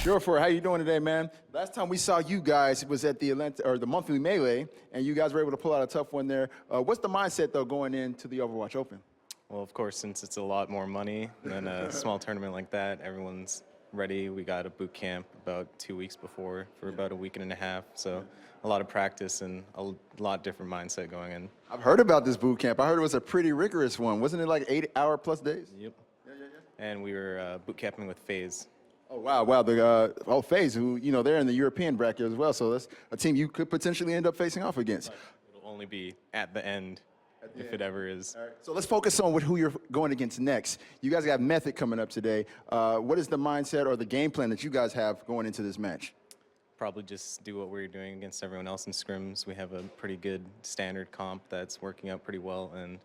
Surefour, how you doing today, man? Last time we saw you guys was at the monthly Melee, and you guys were able to pull out a tough one there. What's the mindset, though, going into the Overwatch Open? Well, of course, since it's a lot more money than a small tournament like that, everyone's ready. We got a boot camp about 2 weeks before for about a week and a half, so a lot of practice and a lot different mindset going in. I've heard about this boot camp. I heard it was a pretty rigorous one. Wasn't it like 8-hour plus days? Yep. And we were boot camping with FaZe. Oh, wow. The FaZe, who, they're in the European bracket as well, so that's a team you could potentially end up facing off against. It'll only be at the end. If it ever is. All right. So let's focus on who you're going against next. You guys got Method coming up today. What is the mindset or the game plan that you guys have going into this match? Probably just do what we're doing against everyone else in scrims. We have a pretty good standard comp that's working out pretty well, and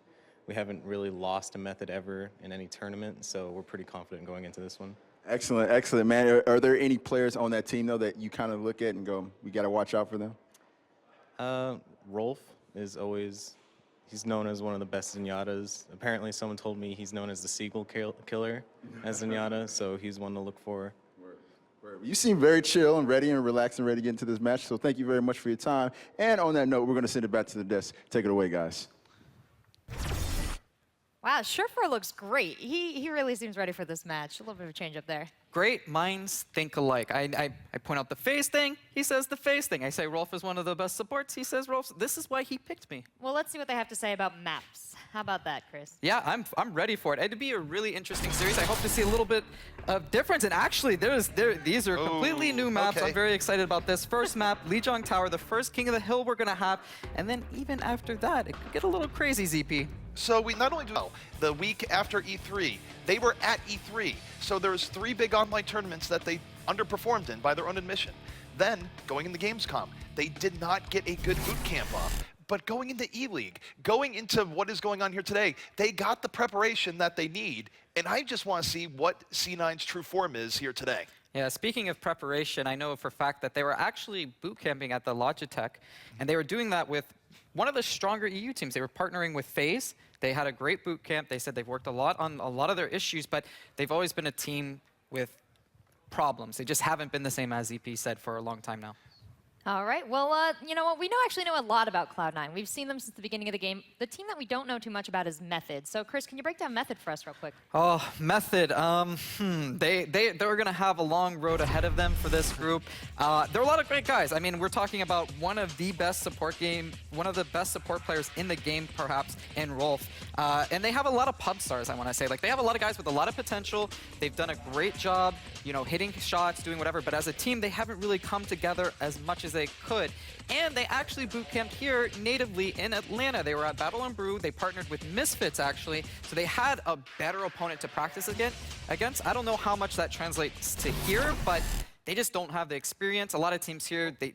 we haven't really lost a Method ever in any tournament, so we're pretty confident going into this one. Excellent, man. Are there any players on that team, though, that you kind of look at and go, we got to watch out for them? Rolf is always... He's known as one of the best Zenyatas. Apparently, someone told me he's known as the seagull killer as Zenyatta, so he's one to look for. You seem very chill and ready and relaxed and ready to get into this match, so thank you very much for your time. And on that note, we're going to send it back to the desk. Take it away, guys. Wow, Surefour looks great. He really seems ready for this match. A little bit of a change up there. Great minds think alike. I point out the FaZe thing, he says the FaZe thing. I say Rolf is one of the best supports, he says Rolf. This is why he picked me. Well, let's see what they have to say about maps. How about that, Chris? Yeah, I'm ready for it. It'd be a really interesting series. I hope to see a little bit of difference. And actually, these are completely new maps. Okay. I'm very excited about this. First map, Lijiang Tower, the first King of the Hill we're going to have. And then even after that, it could get a little crazy, ZP. So we not only do the week after E3, they were at E3. So there's 3 big online tournaments that they underperformed in by their own admission. Then, going into Gamescom, they did not get a good boot camp off. But going into E-League, going into what is going on here today, they got the preparation that they need. And I just want to see what C9's true form is here today. Yeah, speaking of preparation, I know for a fact that they were actually boot camping at the Logitech, and they were doing that with one of the stronger EU teams. They were partnering with FaZe. They had a great boot camp. They said they've worked a lot on a lot of their issues, but they've always been a team with problems. They just haven't been the same, as EP said, for a long time now. All right, well, you know what? We actually know a lot about Cloud9. We've seen them since the beginning of the game. The team that we don't know too much about is Method. So, Chris, can you break down Method for us real quick? Oh, Method. They're going to have a long road ahead of them for this group. There are a lot of great guys. I mean, we're talking about one of the best support players in the game, perhaps, in Rolf. And they have a lot of pub stars, I want to say. Like, they have a lot of guys with a lot of potential. They've done a great job, hitting shots, doing whatever. But as a team, they haven't really come together as much as they could. And they actually boot camped here natively in Atlanta. They were at Battle and Brew. They partnered with Misfits, actually. So they had a better opponent to practice against. I don't know how much that translates to here, but they just don't have the experience. A lot of teams here, they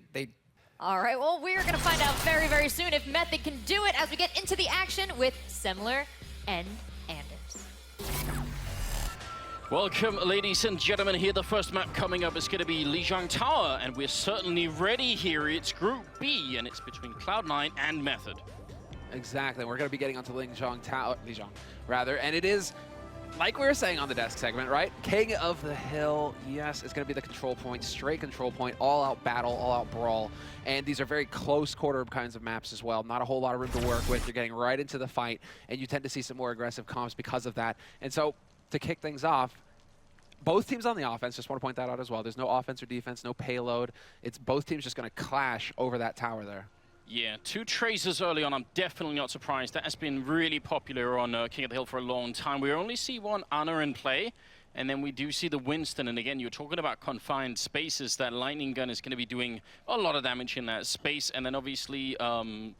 All right, well, we're going to find out very, very soon if Method can do it as we get into the action with Semler and Anders. Welcome, ladies and gentlemen. Here, the first map coming up is going to be Lijiang Tower, and we're certainly ready here. It's Group B, and it's between Cloud9 and Method. Exactly. We're going to be getting onto Lijiang Tower, and it is, like we were saying on the desk segment, right? King of the Hill, yes, it's going to be the control point, straight control point, all-out battle, all-out brawl. And these are very close quarter kinds of maps as well. Not a whole lot of room to work with. You're getting right into the fight, and you tend to see some more aggressive comps because of that. And so, to kick things off, both teams on the offense, just want to point that out as well. There's no offense or defense, no payload. It's both teams just going to clash over that tower there. Yeah, 2 Tracers early on. I'm definitely not surprised. That has been really popular on King of the Hill for a long time. We only see one Ana in play, and then we do see the Winston. And again, you're talking about confined spaces. That lightning gun is going to be doing a lot of damage in that space. And then obviously,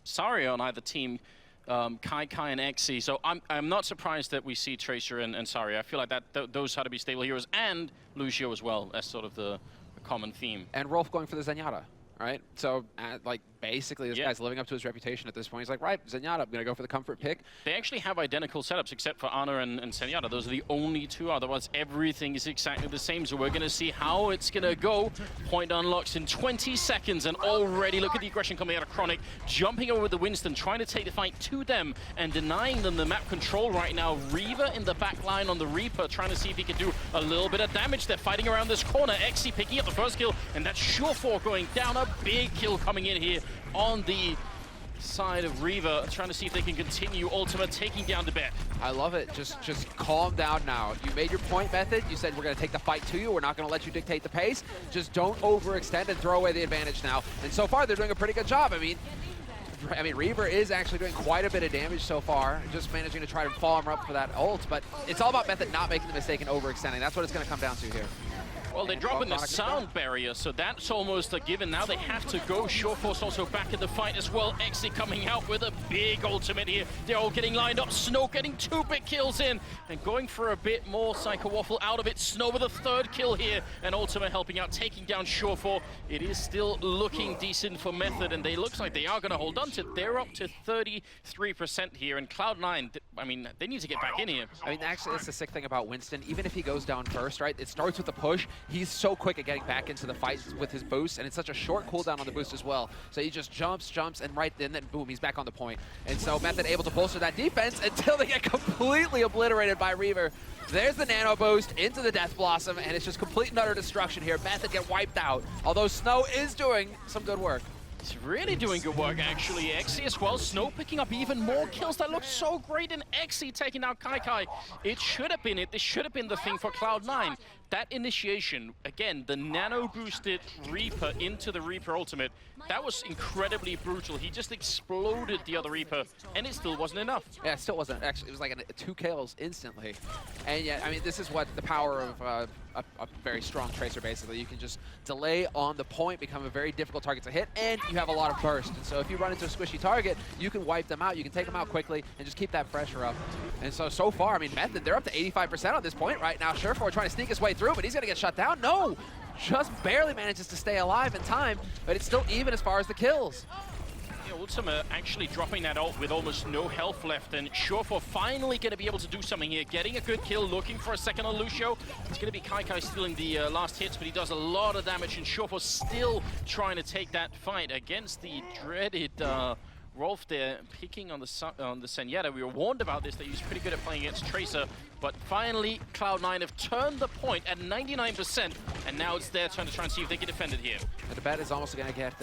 Saria on either team, Kai and Exi. So I'm not surprised that we see Tracer and Saria. I feel like those had to be stable heroes, and Lucio as well as sort of the common theme. And Rolf going for the Zenyatta, right? So, like, basically this guy's living up to his reputation at this point. He's like, right, Zenyatta, I'm going to go for the comfort pick. They actually have identical setups except for Ana and Zenyatta. Those are the only two. Otherwise, everything is exactly the same. So we're going to see how it's going to go. Point unlocks in 20 seconds. And already look at the aggression coming out of Chronic. Jumping over the Winston, trying to take the fight to them and denying them the map control right now. Reaver in the back line on the Reaper, trying to see if he can do a little bit of damage. They're fighting around this corner. Exi picking up the first kill. And that's Surefour going down. A big kill coming in here on the side of Reaver, trying to see if they can continue. Ultima taking down the bet. I love it. Just calm down now. You made your point, Method. You said we're going to take the fight to you. We're not going to let you dictate the pace. Just don't overextend and throw away the advantage now. And so far, they're doing a pretty good job. I mean, Reaver is actually doing quite a bit of damage so far, just managing to try to follow him up for that ult. But it's all about Method not making the mistake and overextending. That's what it's going to come down to here. Well, they're dropping the sound barrier, so that's almost a given. Now they have to go. Surefour's also back in the fight as well. Exi coming out with a big ultimate here. They're all getting lined up. Snow getting 2 big kills in and going for a bit more Psycho Waffle out of it. Snow with a 3rd kill here, and Ultima helping out, taking down Surefour. It is still looking decent for Method, and they looks like they are going to hold on to it. They're up to 33% here, and Cloud9, I mean, they need to get back in here. I mean, actually, that's the sick thing about Winston. Even if he goes down first, right, it starts with a push. He's so quick at getting back into the fight with his boost, and it's such a short cooldown on the boost as well. So he just jumps, and right then, boom, he's back on the point. And so Method able to bolster that defense until they get completely obliterated by Reaver. There's the nano boost into the Death Blossom, and it's just complete and utter destruction here. Method get wiped out, although Snow is doing some good work. He's really doing good work, actually. Exi as well. Snow picking up even more kills. That looks so great. And Exi taking out Kai. It should have been it. This should have been the thing for Cloud9. That initiation, again, the nano-boosted Reaper into the Reaper ultimate, that was incredibly brutal. He just exploded the other Reaper, and it still wasn't enough. Yeah, it still wasn't. Actually, it was like 2 kills instantly. And yet, I mean, this is what the power of a very strong Tracer, basically. You can just delay on the point, become a very difficult target to hit, and you have a lot of burst. And so if you run into a squishy target, you can wipe them out. You can take them out quickly and just keep that pressure up. And so far, I mean, Method, they're up to 85% on this point right now. Surefour trying to sneak his way through, but he's going to get shut down. No! Just barely manages to stay alive in time, but it's still even as far as the kills. Ultima actually dropping that ult with almost no health left, and Surefour finally going to be able to do something here. Getting a good kill, looking for a second on Lucio. It's going to be Kai stealing the last hits, but he does a lot of damage, and Surefour still trying to take that fight against the dreaded Rolf there, picking on the Zenyatta. We were warned about this, that he was pretty good at playing against Tracer, but finally Cloud9 have turned the point at 99%, and now it's their turn to try and see if they can defend it here. The bet is almost going to get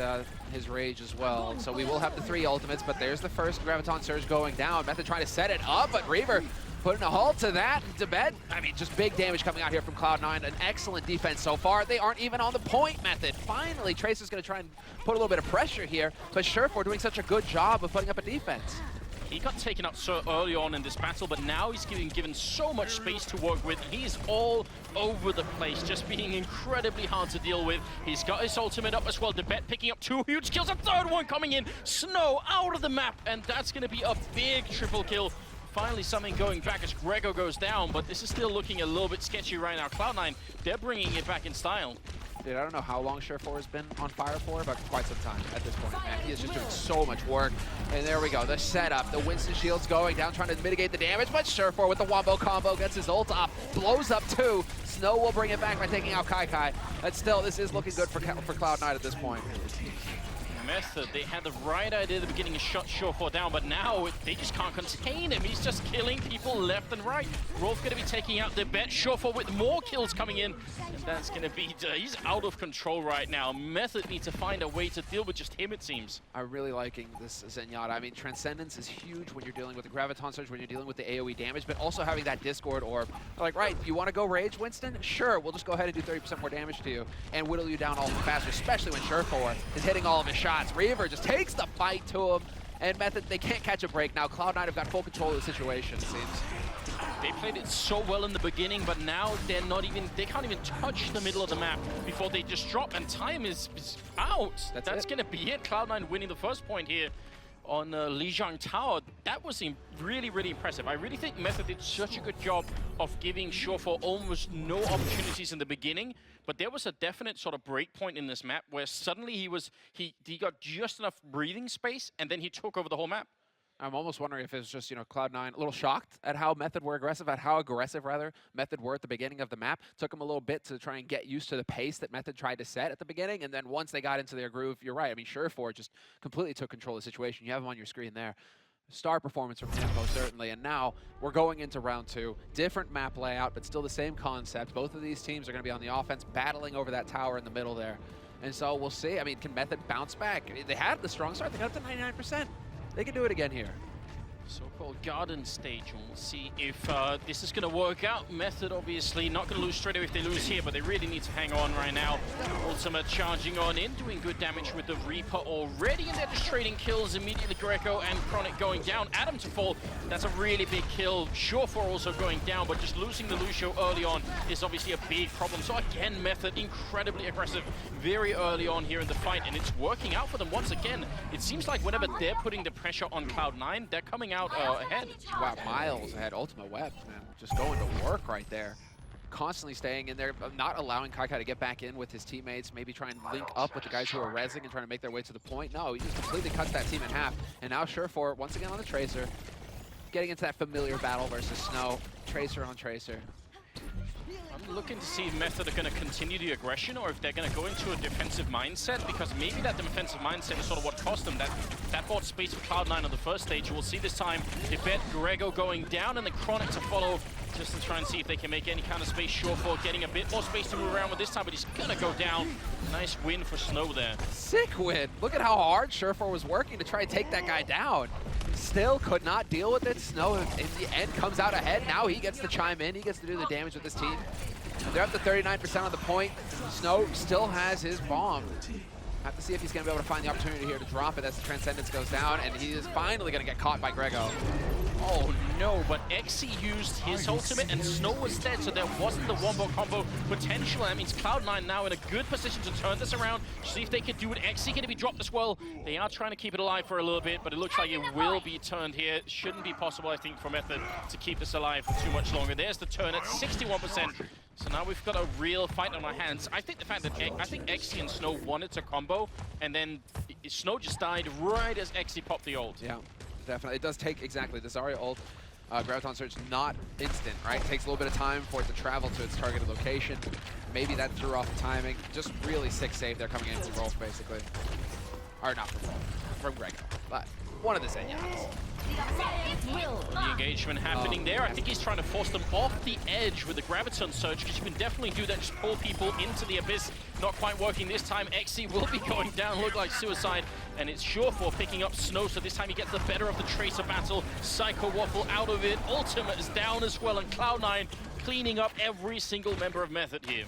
his rage as well, so we will have the 3 ultimates, but there's the first Graviton Surge going down. Method trying to set it up, but Reaver putting a halt to that. Debet, I mean, just big damage coming out here from Cloud9. An excellent defense so far. They aren't even on the point, Method. Finally, Tracer's going to try and put a little bit of pressure here, but Surefour doing such a good job of putting up a defense. He got taken out so early on in this battle, but now he's given so much space to work with. He's all over the place, just being incredibly hard to deal with. He's got his ultimate up as well. Debet picking up 2 huge kills, a 3rd one coming in. Snow out of the map, and that's going to be a big triple kill. Finally something going back as Grego goes down, but this is still looking a little bit sketchy right now. Cloud9, they're bringing it back in style. Dude, I don't know how long Surefour has been on fire for, but quite some time at this point, man. He is just doing so much work. And there we go, the setup. The Winston shield's going down, trying to mitigate the damage, but Surefour with the wombo combo gets his ult off, blows up 2. Snow will bring it back by taking out Kai. But still, this is looking good for Cloud9 at this point. Method, they had the right idea at the beginning to shut Surefour down, but now they just can't contain him. He's just killing people left and right. Rolf going to be taking out the bet. Surefour with more kills coming in, and that's going to be, he's out of control right now. Method needs to find a way to deal with just him, it seems. I'm really liking this Zenyatta. I mean, Transcendence is huge when you're dealing with the Graviton Surge, when you're dealing with the AoE damage, but also having that Discord Orb. Like, right, you want to go Rage, Winston? Sure, we'll just go ahead and do 30% more damage to you and whittle you down all the faster, especially when Surefour is hitting all of his shots. Reaver just takes the fight to him, and Method, they can't catch a break now. Cloud9 have got full control of the situation, it seems. They played it so well in the beginning, but now they can't even touch the middle of the map before they just drop, and time is out. That's going to be it. Cloud9 winning the first point here on Lijiang Tower. That was really, really impressive. I really think Method did such a good job of giving Surefour almost no opportunities in the beginning but there was a definite sort of break point in this map where suddenly he got just enough breathing space, and then he took over the whole map. I'm almost wondering if it's just, Cloud9 a little shocked at how Method were aggressive, at how aggressive, rather, Method were at the beginning of the map. Took them a little bit to try and get used to the pace that Method tried to set at the beginning, and then once they got into their groove, you're right. I mean, Surefour just completely took control of the situation. You have him on your screen there. Star performance from him, most certainly. And now we're going into round 2. Different map layout, but still the same concept. Both of these teams are going to be on the offense, battling over that tower in the middle there. And so we'll see. I mean, can Method bounce back? I mean, they had the strong start. They got up to 99%. They can do it again here. So-called garden stage, and we'll see if this is going to work out. Method obviously not going to lose straight away if they lose here, but they really need to hang on right now. Ultimate charging on in, doing good damage with the Reaper already, and they're just trading kills immediately. Greco and Chronic going down. Adam to fall, that's a really big kill. Surefour also going down, but just losing the Lucio early on is obviously a big problem. So again, Method incredibly aggressive very early on here in the fight, and it's working out for them once again. It seems like whenever they're putting the pressure on Cloud9, they're coming out ahead. Wow, miles ahead. Ultimate Web, man, just going to work right there. Constantly staying in there, not allowing Kaikai to get back in with his teammates, maybe try and link up with the guys who are rezzing and trying to make their way to the point. No, he just completely cuts that team in half. And now Surefour, once again on the Tracer, getting into that familiar battle versus Snow. Tracer on Tracer. I'm looking to see if Method are going to continue the aggression or if they're going to go into a defensive mindset, because maybe that defensive mindset is sort of what cost them that bought space for Cloud9 on the first stage. We'll see this time they bet Grego going down and then Chronic to follow just to try and see if they can make any kind of space. Surefour getting a bit more space to move around with this time, but he's going to go down. Nice win for Snow there. Sick win. Look at how hard Surefour was working to try and take that guy down. Still could not deal with it. Snow in the end comes out ahead. Now he gets to chime in. He gets to do the damage with his team. They're up to 39% on the point. Snow still has his bomb. Have to see if he's going to be able to find the opportunity here to drop it as the Transcendence goes down, and he is finally going to get caught by Grego. Oh no, but Exy used his ultimate and Snow was dead, so there wasn't the wombo combo potential. That means Cloud9 now in a good position to turn this around, see if they can do it. Exy going to be dropped as well. They are trying to keep it alive for a little bit, but it looks like it will be turned here. Shouldn't be possible, I think, for Method to keep this alive for too much longer. There's the turn at 61%. So now we've got a real fight on our hands. I think the fact that Exy and Snow wanted to combo, and then Snow just died right as Exy popped the ult. Yeah, definitely. It does take exactly the Zarya ult. Graviton Surge not instant, right? It takes a little bit of time for it to travel to its targeted location. Maybe that threw off the timing. Just really sick save there coming in from Rolf, basically. Or not from Rolf, from Grego, but one of the Zenyattes. The engagement happening there. I think he's trying to force them off the edge with the Graviton Surge, because you can definitely do that, just pull people into the abyss. Not quite working this time. Exy will be going down, look like suicide, and it's Surefour picking up Snow, so this time he gets the better of the Tracer battle. Psycho Waffle out of it. Ultimate is down as well, and Cloud9 cleaning up every single member of Method here.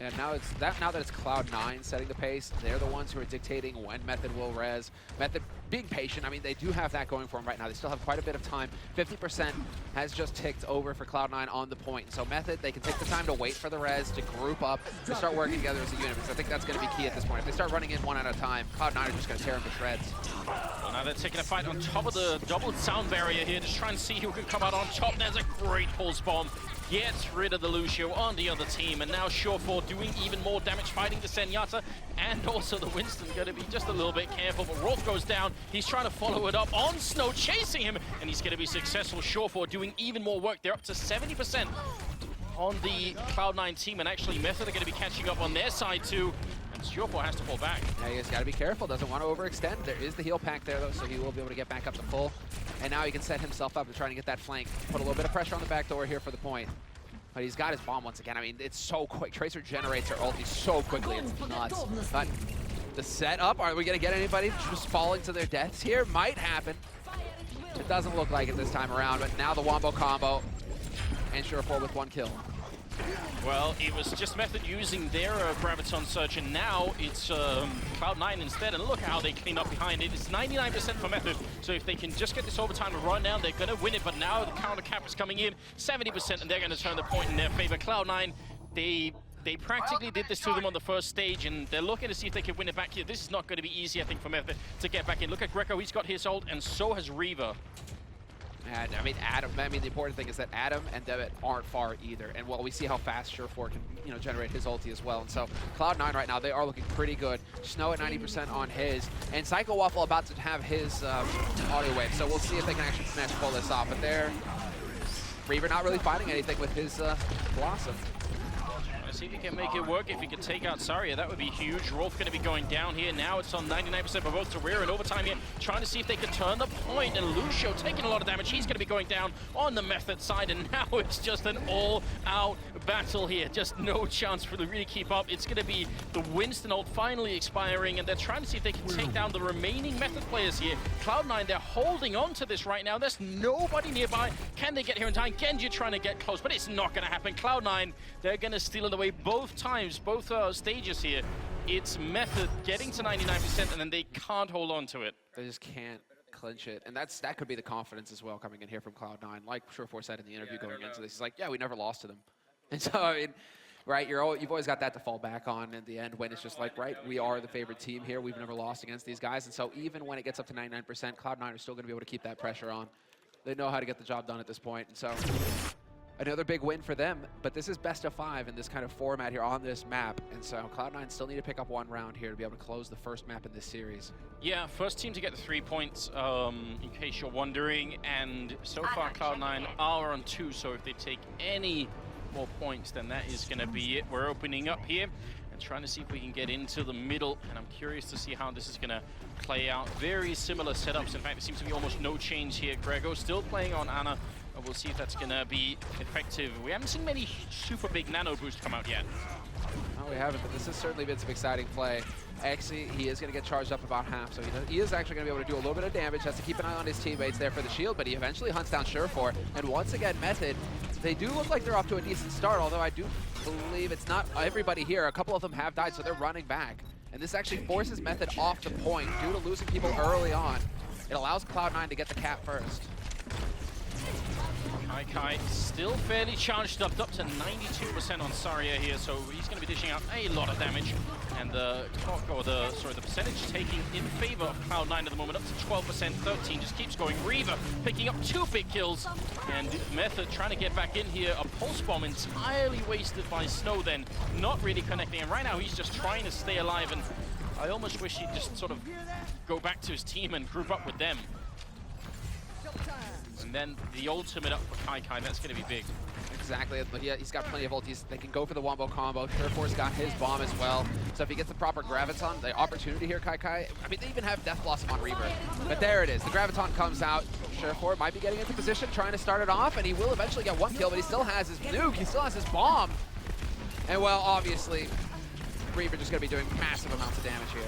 And now that it's Cloud9 setting the pace, they're the ones who are dictating when Method will res. Method being patient, I mean, they do have that going for them right now. They still have quite a bit of time. 50% has just ticked over for Cloud9 on the point. So Method, they can take the time to wait for the res, to group up, to start working together as a unit, because I think that's going to be key at this point. If they start running in one at a time, Cloud9 are just going to tear them to shreds. Well, now they're taking a fight on top of the double sound barrier here, just trying to see who can come out on top. There's a great pulse bomb. Gets rid of the Lucio on the other team, and now Surefour doing even more damage fighting the Zenyatta, and also the Winston going to be just a little bit careful, but Rolf goes down. He's trying to follow it up on Snow, chasing him, and he's going to be successful. Surefour doing even more work. They're up to 70% on the Cloud9 team, and actually Method are going to be catching up on their side too, and Surefour has to fall back. Yeah, you guys got to be careful. Doesn't want to overextend. There is the heal pack there, though, so he will be able to get back up to full. And now he can set himself up to try to get that flank. Put a little bit of pressure on the back door here for the point. But he's got his bomb once again. I mean, it's so quick. Tracer generates her ulti so quickly. It's nuts. But the setup, are we going to get anybody just falling to their deaths here? Might happen. It doesn't look like it this time around, but now the wombo combo. And Surefour with one kill. Well, it was just Method using their Graviton Surge, and now it's Cloud9 instead, and look how they clean up behind it. It's 99% for Method, so if they can just get this overtime and run down, they're going to win it, but now the counter cap is coming in, 70%, and they're going to turn the point in their favor. Cloud9, they practically did this to them on the first stage, and they're looking to see if they can win it back here. This is not going to be easy, I think, for Method to get back in. Look at Greco, he's got his ult, and so has Reaver. And I mean, the important thing is that Adam and Devitt aren't far either. And well, we see how fast Surefour can, generate his ulti as well. And so Cloud9 right now, they are looking pretty good. Snow at 90% on his, and Psycho Waffle about to have his audio wave. So we'll see if they can actually manage to pull this off. But they're Reaver not really finding anything with his Blossom. Let's see if he can make it work. If he can take out Saria, that would be huge. Rolf going to be going down here. Now it's on 99% for both Career and overtime here, trying to see if they can turn the point. And Lucio taking a lot of damage. He's going to be going down on the Method side. And now it's just an all-out battle here. Just no chance for them to really keep up. It's going to be the Winston ult finally expiring. And they're trying to see if they can take down the remaining Method players here. Cloud9, they're holding on to this right now. There's nobody nearby. Can they get here in time? Genji trying to get close, but it's not going to happen. Cloud9, they're going to steal it away both times, both stages here. It's Method getting to 99%, and then they can't hold on to it. They just can't clinch it. And that could be the confidence as well coming in here from Cloud9. Like Surefour said in the interview going into this, he's like, yeah, we never lost to them. And so, I mean, right, you've always got that to fall back on in the end when it's just like, right, we are the favorite team here. We've never lost against these guys. And so even when it gets up to 99%, Cloud9 are still going to be able to keep that pressure on. They know how to get the job done at this point. And so another big win for them, but this is best of 5 in this kind of format here on this map. And so Cloud9 still need to pick up one round here to be able to close the first map in this series. Yeah, first team to get the 3 points, in case you're wondering. And so far, Cloud9 are on 2, so if they take any more points, then that is going to be it. We're opening up here and trying to see if we can get into the middle, and I'm curious to see how this is going to play out. Very similar setups. In fact, there seems to be almost no change here. Grego still playing on Ana. We'll see if that's going to be effective. We haven't seen many super big nano boosts come out yet. No, we haven't, but this has certainly been some exciting play. Exy, he is going to get charged up about half, so he is actually going to be able to do a little bit of damage. Has to keep an eye on his teammates there for the shield, but he eventually hunts down Surefour. And once again, Method, they do look like they're off to a decent start, although I do believe it's not everybody here. A couple of them have died, so they're running back. And this actually forces Method off the point due to losing people early on. It allows Cloud9 to get the cap first. Kai still fairly charged up to 92% on Saria here, so he's going to be dishing out a lot of damage. And the percentage taking in favor of Cloud9 at the moment, up to 12%, 13 just keeps going. Reaver picking up 2 big kills, and Method trying to get back in here. A pulse bomb entirely wasted by Snow then, not really connecting. And right now he's just trying to stay alive, and I almost wish he'd just sort of go back to his team and group up with them. And then the ultimate up for Kai, that's going to be big. Exactly, but yeah, he's got plenty of ultis. They can go for the wombo combo. Surefour's got his bomb as well. So if he gets the proper Graviton, the opportunity here, Kai, I mean, they even have Death Blossom on Reaver. But there it is. The Graviton comes out. Surefour might be getting into position, trying to start it off, and he will eventually get 1 kill, but he still has his nuke. He still has his bomb. And well, obviously, Reaver just going to be doing massive amounts of damage here.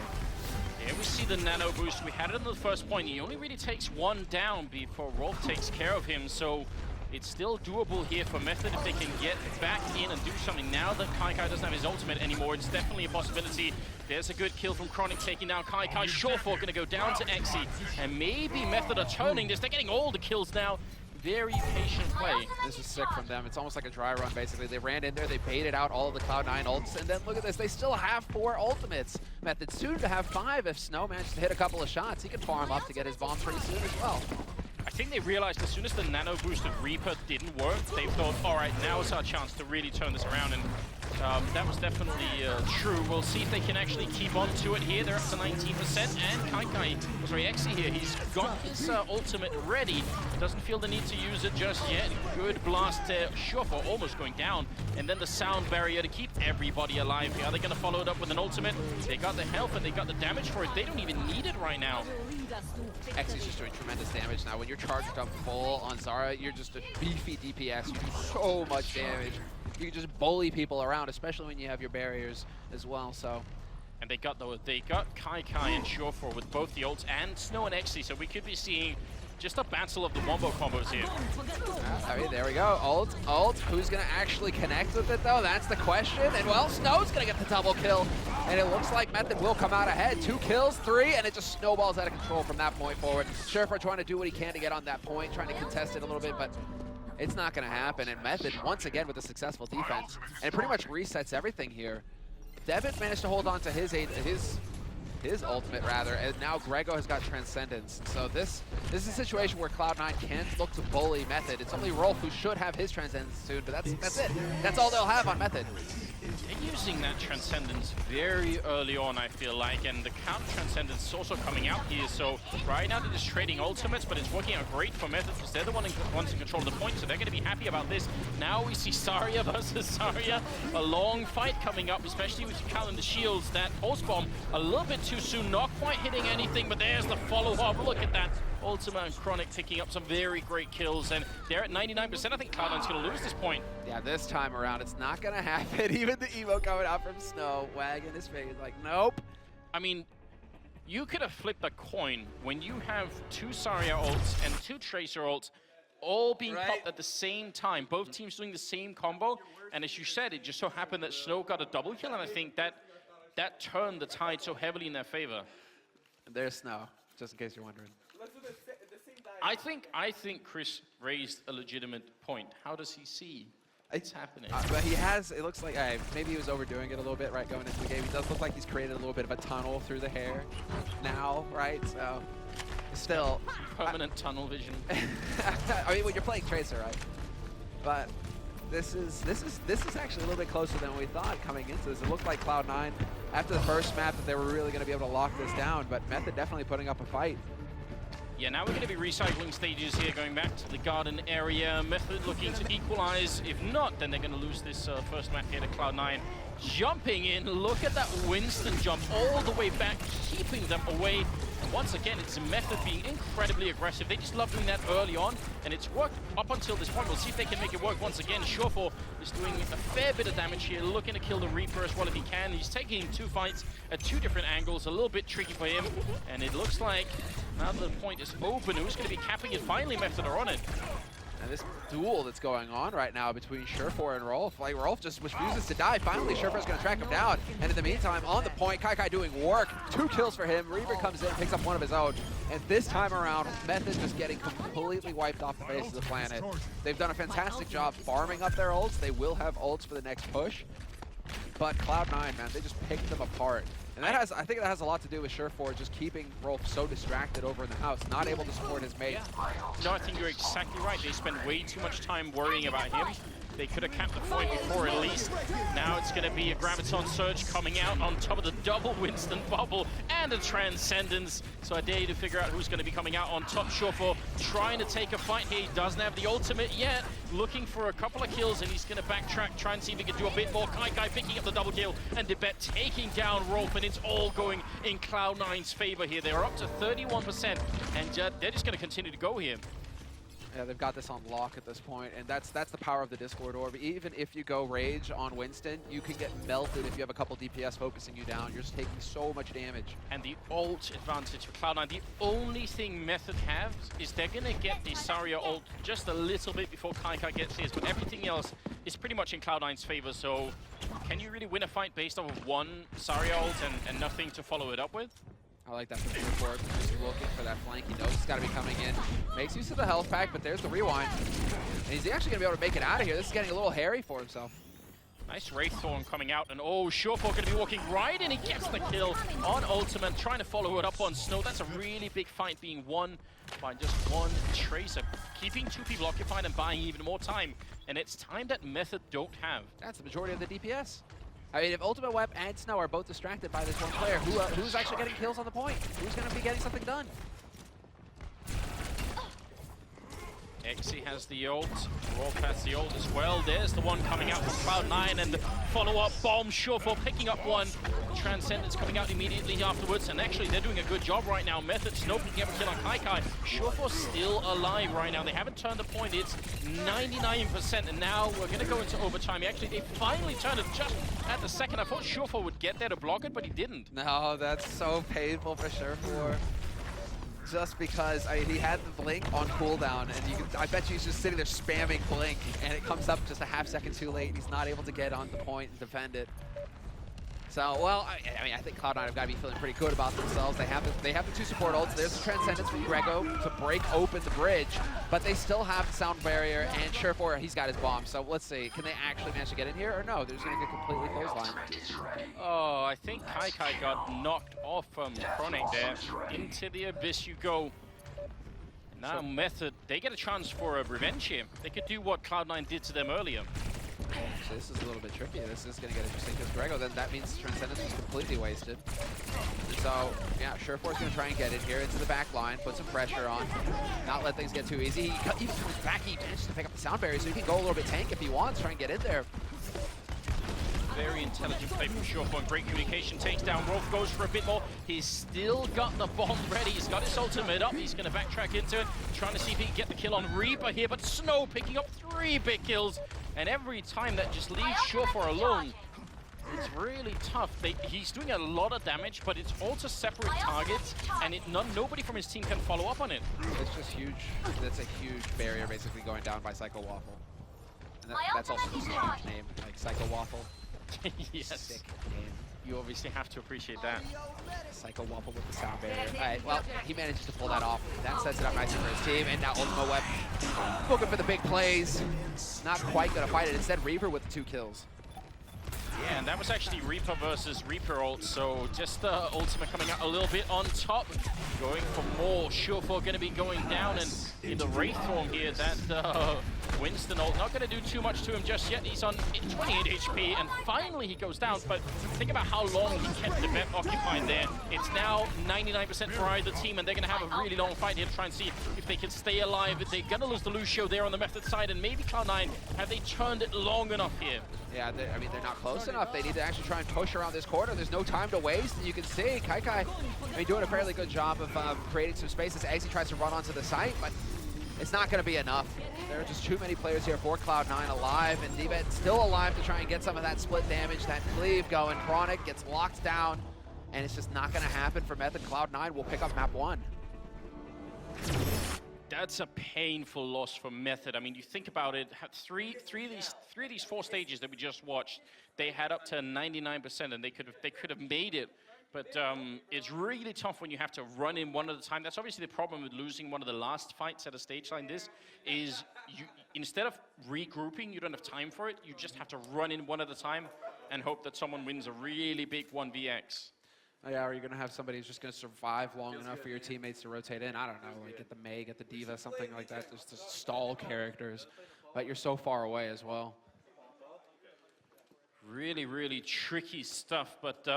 Here we see the nano boost. We had it on the first point. He only really takes 1 down before Rolf takes care of him. So it's still doable here for Method if they can get back in and do something. Now that Kai doesn't have his ultimate anymore, it's definitely a possibility. There's a good kill from Chronic taking down Kai. Surefour going to go down to Exy. And maybe Method are turning this. They're getting all the kills now. Very patient play. This is sick from them. It's almost like a dry run, basically. They ran in there, they baited out all of the Cloud9 ults, and then look at this, they still have 4 ultimates. Method soon to have 5 if Snow manages to hit a couple of shots. He can farm up to get his bomb pretty soon as well. I think they realized as soon as the nano boosted Reaper didn't work, they thought, all right, now is our chance to really turn this around, and that was definitely true. We'll see if they can actually keep on to it here. They're up to 19%, and Exy here, he's got his ultimate ready. Doesn't feel the need to use it just yet. Good blast there. Surefour almost going down, and then the sound barrier to keep everybody alive here. Are they going to follow it up with an ultimate? They got the health and they got the damage for it. They don't even need it right now. Exy's just doing tremendous damage now. When you're charged up full on Zara, you're just a beefy DPS. You do so much damage. You can just bully people around, especially when you have your barriers as well. So, and they got Kai and Surefour with both the ults and Snow and Exy, so we could be seeing just a battle of the wombo combos here. I mean, there we go. Ult. Who's going to actually connect with it, though? That's the question. And, well, Snow's going to get the double kill. And it looks like Method will come out ahead. 2 kills, 3, and it just snowballs out of control from that point forward. Surefour trying to do what he can to get on that point, trying to contest it a little bit, but it's not going to happen. And Method, once again, with a successful defense. And it pretty much resets everything here. Devitt managed to hold on to his his ultimate rather, and now Grego has got Transcendence. And so this is a situation where Cloud9 can look to bully Method. It's only Rolf who should have his Transcendence soon, but that's it. That's all they'll have on Method. They're using that Transcendence very early on, I feel like, and the counter Transcendence is also coming out here, so right now they're just trading ultimates, but it's working out great for Method because they're the ones in control of the point, so they're going to be happy about this. Now we see Saria versus Saria, a long fight coming up, especially with Calendar Shields. That Pulse Bomb a little bit too soon, not quite hitting anything, but there's the follow-up. Look at that. Ultima and Chronic picking up some very great kills, and they're at 99%. I think Cloud9's going to lose this point. Yeah, this time around, it's not going to happen. Even the emo coming out from Snow, wagging his face like, nope. I mean, you could have flipped a coin when you have 2 Saria ults and 2 Tracer ults all being popped at the same time, both teams doing the same combo, and as you said, it just so happened that Snow got a double kill, and I think that turned the tide so heavily in their favor. And there's Snow, just in case you're wondering. I think Chris raised a legitimate point. How does he see it's happening? But he has, it looks like, maybe he was overdoing it a little bit, right, going into the game. He does look like he's created a little bit of a tunnel through the hair now, right? So, still. Permanent tunnel vision. I mean, when you're playing Tracer, right? But this is actually a little bit closer than we thought coming into this. It looked like Cloud9, after the first map, that they were really going to be able to lock this down, but Method definitely putting up a fight. Yeah, now we're going to be recycling stages here, going back to the garden area. Method looking to equalize. If not, then they're going to lose this first map here to Cloud9. Jumping in, look at that Winston jump all the way back, keeping them away. And once again, it's Method being incredibly aggressive. They just love doing that early on, and it's worked up until this point. We'll see if they can make it work once again. Surefour is doing a fair bit of damage here, looking to kill the Reaper as well if he can. He's taking 2 fights at 2 different angles, a little bit tricky for him. And it looks like now the point is open. Who's going to be capping it? Finally, Method are on it. And this duel that's going on right now between Surefour and Rolf, like Rolf just refuses to die. Finally, Surefour's going to track him down. And in the meantime, on the point, Kai doing work. 2 kills for him. Reaver comes in, picks up one of his own. And this time around, Method just getting completely wiped off the face of the planet. They've done a fantastic job farming up their ults. They will have ults for the next push. But Cloud9, man, they just picked them apart. And that has, I think that has a lot to do with Surefour just keeping Rolf so distracted over in the house, not able to support his mate. No, I think you're exactly right. They spend way too much time worrying about him. They could have capped the point before at least. Now it's going to be a Graviton Surge coming out on top of the double Winston bubble and a Transcendence. So I dare you to figure out who's going to be coming out on top. Surefour trying to take a fight here. He doesn't have the ultimate yet. Looking for a couple of kills, and he's going to backtrack, try and see if he can do a bit more. Kai picking up the double kill, and Debet taking down Rolf, and it's all going in Cloud9's favor here. They're up to 31%, and they're just going to continue to go here. Yeah, they've got this on lock at this point, and that's the power of the Discord Orb. Even if you go Rage on Winston, you can get melted if you have a couple DPS focusing you down. You're just taking so much damage. And the ult advantage for Cloud9, the only thing Method have is they're going to get the Saria ult just a little bit before Kai gets his, but everything else is pretty much in Cloud9's favor, so can you really win a fight based off of one Saria ult and nothing to follow it up with? I like that from Surefour, just looking for that flank. He knows it's got to be coming in. Makes use of the health pack, but there's the rewind. And he's actually going to be able to make it out of here. This is getting a little hairy for himself. Nice Wraiththorn coming out, and oh, Surefour going to be walking right in. He gets the kill on Ultimate, trying to follow it up on Snow. That's a really big fight being won by just one Tracer, keeping 2 people occupied and buying even more time. And it's time that Method don't have. That's the majority of the DPS. I mean, if Ultimate Web and Snow are both distracted by this one player, who's actually getting kills on the point? Who's going to be getting something done? Exi has the ult, Rolf has the ult as well. There's the one coming out from Cloud9, and the follow-up bomb. Surefour picking up one. Transcendence coming out immediately afterwards, and actually they're doing a good job right now. Method, Snow picking up a kill on Kai. Surefour still alive right now. They haven't turned the point. It's 99%, and now we're going to go into overtime. Actually, they finally turned it just at the second. I thought Surefour would get there to block it, but he didn't. No, that's so painful for Surefour. Just because he had the blink on cooldown, and I bet you he's just sitting there spamming blink, and it comes up just a half second too late, and he's not able to get on the point and defend it. So, well, I mean, I think Cloud9 have got to be feeling pretty good about themselves. They have the 2 support ults. There's the Transcendence from Grego to break open the bridge, but they still have the Sound Barrier, and Surefour, he's got his bomb. So let's see, can they actually manage to get in here, or no? They're just going to get completely clotheslined. Oh, I think Kai got knocked off from Chronic there. Into the abyss you go. Now Method, they get a chance for a revenge here. They could do what Cloud9 did to them earlier. Actually, this is a little bit tricky. This is going to get interesting because Grego, then that means Transcendence was completely wasted. So, yeah, Surefour's going to try and get it here into the back line, put some pressure on, not let things get too easy. Even comes back, he manages to pick up the Sound Barrier, so he can go a little bit tank if he wants, try and get in there. Very intelligent play from Surefour and great communication. Takes down Wolf, goes for a bit more. He's still got the bomb ready. He's got his ultimate up. He's going to backtrack into it, trying to see if he can get the kill on Reaper here. But Snow picking up 3 big kills. And every time that just leaves Surefour alone, it's really tough. He's doing a lot of damage, but it's all to separate targets, and nobody from his team can follow up on it. It's just huge. That's a huge barrier basically going down by Psycho Waffle. And that's also just a huge name, like Psycho Waffle. Yes. Sick name. You obviously have to appreciate that. Psycho Waffle with the Sound Barrier. Alright, well, he manages to pull that off. That sets it up nicely for his team, and now Ultimate Weapon looking for the big plays. Not quite gonna fight it. Instead, Reaper with the 2 kills. Yeah, and that was actually Reaper versus Reaper ult, so just Ultimate coming out a little bit on top. Going for more. Surefour going to be going down, and in the Wraith form here, that Winston ult not going to do too much to him just yet. He's on 28 HP, and finally he goes down, but think about how long he kept the map occupied there. It's now 99% for either team, and they're going to have a really long fight here to try and see if they can stay alive. They're going to lose the Lucio there on the Method side, and maybe Cloud9, have they turned it long enough here? Yeah, I mean, they're not close enough. They need to actually try and push around this corner. There's no time to waste, and you can see Kai, I mean, doing a fairly good job of creating some space as Eggsy tries to run onto the site, but it's not going to be enough. There are just too many players here for Cloud9 alive, and D-Bet still alive to try and get some of that split damage, that cleave going. Chronic gets locked down, and it's just not going to happen for Method. Cloud9 will pick up map 1. That's a painful loss for Method. I mean, you think about it, three of these 4 stages that we just watched, they had up to 99%, and they could have made it. But it's really tough when you have to run in one at a time. That's obviously the problem with losing one of the last fights at a stage like this, is you, instead of regrouping, you don't have time for it. You just have to run in one at a time and hope that someone wins a really big 1vx. Oh, yeah, are you going to have somebody who's just going to survive long enough for your teammates to rotate in? I don't know, like get the May, get the Diva, something like that, just to stall characters. But you're so far away as well. Really, really tricky stuff, but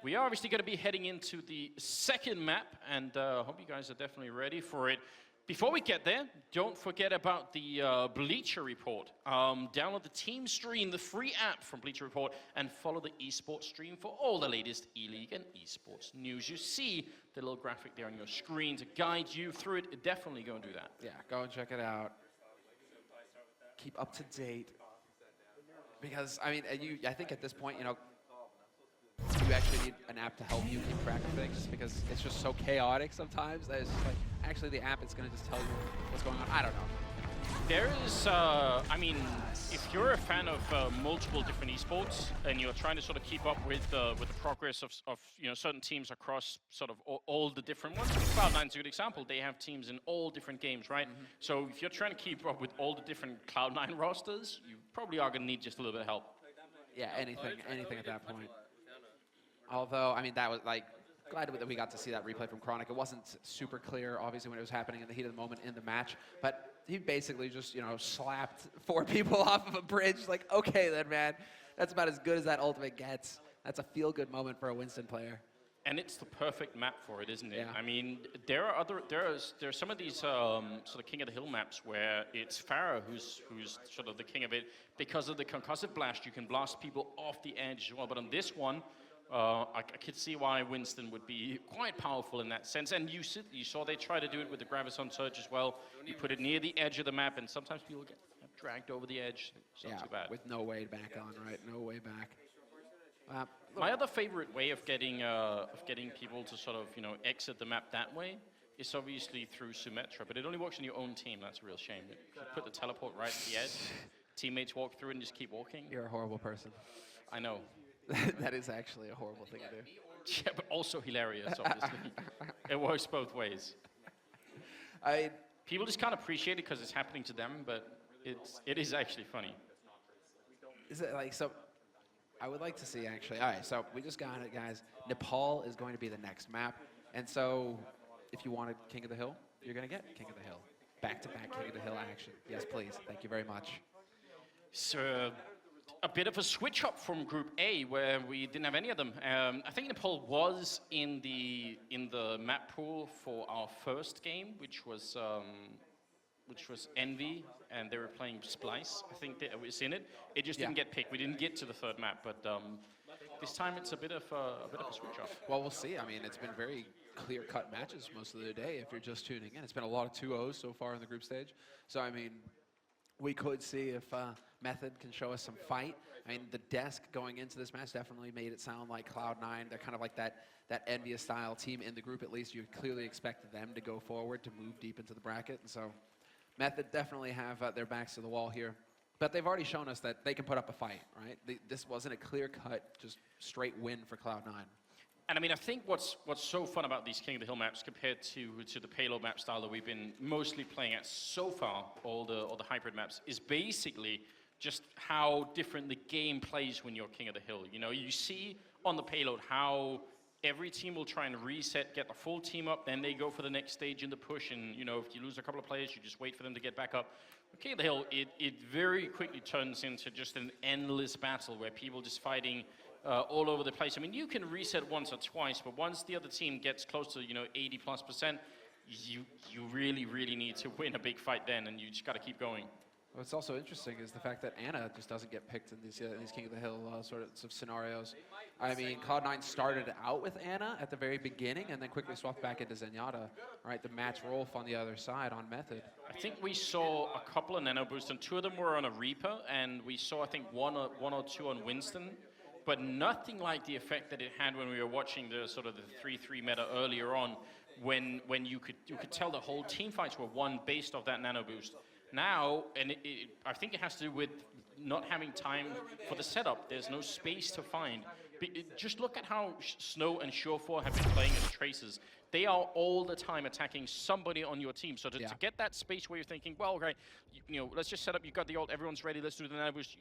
we are obviously going to be heading into the second map, and I hope you guys are definitely ready for it. Before we get there, don't forget about the Bleacher Report. Download the Team Stream, the free app from Bleacher Report, and follow the esports stream for all the latest E-League and esports news. You see the little graphic there on your screen to guide you through it. Definitely go and do that. Yeah, go and check it out. Keep up to date. Because, I mean, I think at this point, you know, you actually need an app to help you keep track of things, because it's just so chaotic sometimes that it's just like, actually the app is going to just tell you what's going on. I don't know. There is, I mean, if you're a fan of multiple different esports and you're trying to sort of keep up with the progress of you know, certain teams across sort of all the different ones, Cloud9's a good example. They have teams in all different games, right? Mm-hmm. So if you're trying to keep up with all the different Cloud9 rosters, you probably are going to need just a little bit of help. Yeah, anything at that point. Although, I mean, that was like, glad that we got to see that replay from Chronic. It wasn't super clear, obviously, when it was happening in the heat of the moment in the match, but he basically just, you know, slapped 4 people off of a bridge. Like, okay then, man, that's about as good as that ultimate gets. That's a feel-good moment for a Winston player. And it's the perfect map for it, isn't it? Yeah. I mean, there are some of these sort of King of the Hill maps where it's Pharah who's sort of the king of it. Because of the concussive blast, you can blast people off the edge as well. But on this one, I could see why Winston would be quite powerful in that sense. And you saw they try to do it with the Gravison Surge as well. You put it near the edge of the map, and sometimes people get dragged over the edge. It's not too bad. With no way back on, right? No way back. My other favorite way of getting people to sort of, you know, exit the map that way is obviously through Symmetra, but it only works on your own team. That's a real shame. You put the teleport right at the edge, teammates walk through and just keep walking. You're a horrible person. I know. That is actually a horrible thing to do. Yeah, but also hilarious, obviously. It works both ways. People just can't appreciate it because it's happening to them, but it is actually funny. Is it like, so I would like to see actually, all right, so we just got it, guys. Nepal is going to be the next map. And so if you wanted King of the Hill, you're going to get King of the Hill. Back-to-back King of the Hill action. Yes, please. Thank you very much. So a bit of a switch up from Group A, where we didn't have any of them. I think Nepal was in the map pool for our first game, which was Envy, and they were playing Splice. I think that was in it. It just didn't get picked. We didn't get to the third map, but this time it's a bit of a switch up. Well, we'll see. I mean, it's been very clear-cut matches most of the day if you're just tuning in. It's been a lot of 2-0s so far in the group stage. So, I mean, we could see if Method can show us some fight. I mean, the desk going into this match definitely made it sound like Cloud9. They're kind of like that Envious-style team in the group. At least you clearly expect them to go forward, to move deep into the bracket. And so Method definitely have their backs to the wall here. But they've already shown us that they can put up a fight, right? This wasn't a clear-cut, just straight win for Cloud9. And I mean, I think what's so fun about these King of the Hill maps compared to the payload map style that we've been mostly playing at so far, all the hybrid maps, is basically just how different the game plays when you're King of the Hill. You know, you see on the payload how every team will try and reset, get the full team up, then they go for the next stage in the push, and you know, if you lose a couple of players, you just wait for them to get back up. With King of the Hill, it very quickly turns into just an endless battle where people just fighting all over the place. I mean, you can reset once or twice, but once the other team gets close to, 80+%, you really, really need to win a big fight then, and you just got to keep going. What's also interesting is the fact that Ana just doesn't get picked in these King of the Hill sort of scenarios. I mean, Cloud9 started out with Ana at the very beginning and then quickly swapped back into Zenyatta. Right, the match Rolf on the other side on Method. I think we saw a couple of nano boosts, and 2 of them were on a Reaper, and we saw, I think, one or two on Winston, but nothing like the effect that it had when we were watching the sort of the 3-3 meta earlier on, when you could tell the whole team fights were won based off that nano boost. Now, and I think it has to do with not having time for the setup. There's no space to find. Just look at how Snow and Surefour have been playing as Tracers. They are all the time attacking somebody on your team. So to get that space where you're thinking, well, okay, let's just set up, you've got the ult, everyone's ready, let's do the nano boost.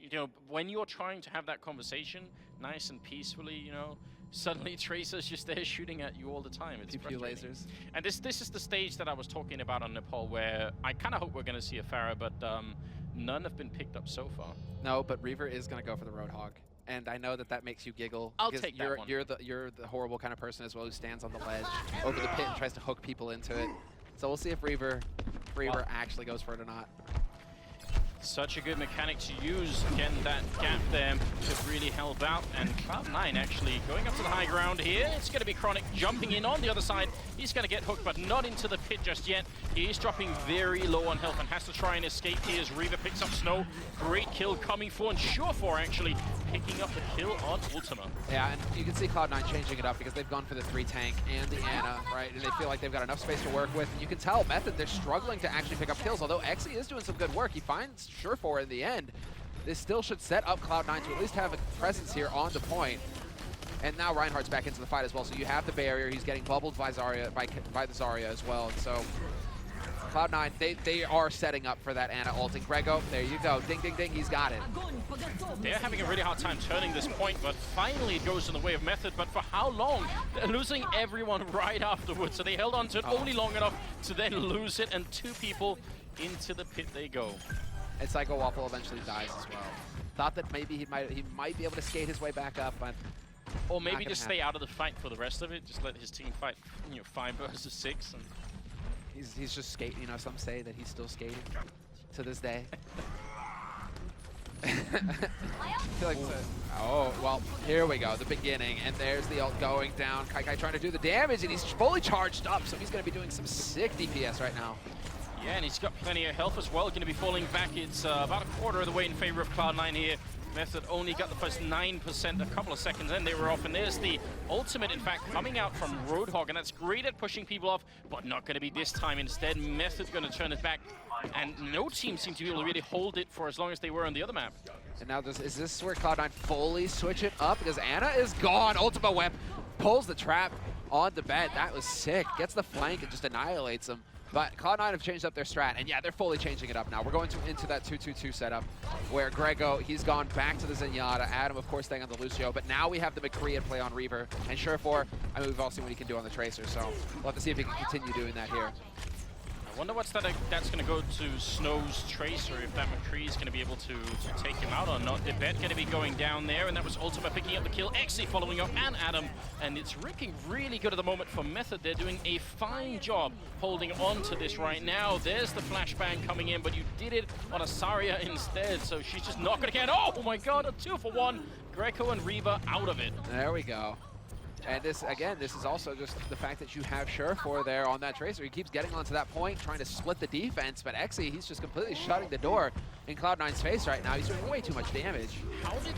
When you're trying to have that conversation, nice and peacefully, suddenly Tracer's just there shooting at you all the time. It's PPU lasers. And this is the stage that I was talking about on Nepal, where I kind of hope we're going to see a Pharah, but none have been picked up so far. No, but Reaver is going to go for the Roadhog. And I know that makes you giggle. I'll take that one. You're the horrible kind of person as well who stands on the ledge over the pit and tries to hook people into it. So we'll see if Reaver actually goes for it or not. Such a good mechanic to use. Again, that gap there could really help out. And Cloud9 actually going up to the high ground here. It's going to be Chronic jumping in on the other side. He's going to get hooked, but not into the pit just yet. He is dropping very low on health and has to try and escape here as Reaver picks up Snow. Great kill coming for, and Surefour actually picking up the kill on Ultima. Yeah, and you can see Cloud9 changing it up because they've gone for the 3 tank and the Ana, right? And they feel like they've got enough space to work with. And you can tell Method, they're struggling to actually pick up kills, although Exy is doing some good work. He finds Surefour in the end. This still should set up Cloud9 to at least have a presence here on the point. And now Reinhardt's back into the fight as well, so you have the barrier. He's getting bubbled by Zarya, by the Zarya as well. And so Cloud9, they are setting up for that Ana ult. And Grego, there you go. Ding, ding, ding, he's got it. They're having a really hard time turning this point, but finally it goes in the way of Method. But for how long? They're losing everyone right afterwards. So they held on to it only long enough to then lose it, and 2 people into the pit they go. And Psycho Waffle eventually dies as well. Thought that maybe he might be able to skate his way back up, but or maybe just stay out of the fight for the rest of it. Just let his team fight, 5 versus 6. And he's just skating. Some say that he's still skating to this day. I feel like oh, well, here we go, the beginning, and there's the ult going down. Kai trying to do the damage, and he's fully charged up, so he's going to be doing some sick DPS right now. Yeah, and he's got plenty of health as well. Going to be falling back. It's about a quarter of the way in favor of Cloud9 here. Method only got the first 9% a couple of seconds in. They were off, and there's the ultimate, in fact, coming out from Roadhog, and that's great at pushing people off, but not going to be this time. Instead, Method's going to turn it back, and no team seemed to be able to really hold it for as long as they were on the other map. And now is this where Cloud9 fully switch it up? Because Ana is gone. Ultima Whip pulls the trap on the bed. That was sick. Gets the flank and just annihilates him. But Cloud9 have changed up their strat, and yeah, they're fully changing it up now. We're going into that 2-2-2 setup where Grego, he's gone back to the Zenyatta. Adam, of course, staying on the Lucio, but now we have the McCree at play on Reaver. And Surefour, I mean, we've all seen what he can do on the Tracer, so we'll have to see if he can continue doing that here. I wonder what's that's going to go to Snow's Tracer, if that McCree is going to be able to take him out or not. Debet going to be going down there, and that was Ultima picking up the kill. Exi following up, and Adam. And it's looking really good at the moment for Method. They're doing a fine job holding on to this right now. There's the flashbang coming in, but you did it on Asaria instead, so she's just not going to get... Oh my god, a 2-for-1. Greco and Reba out of it. There we go. And this, again, this is also just the fact that you have Surefour there on that Tracer. He keeps getting onto that point, trying to split the defense, but Exi, he's just completely shutting the door in Cloud9's face right now. He's doing way too much damage. How did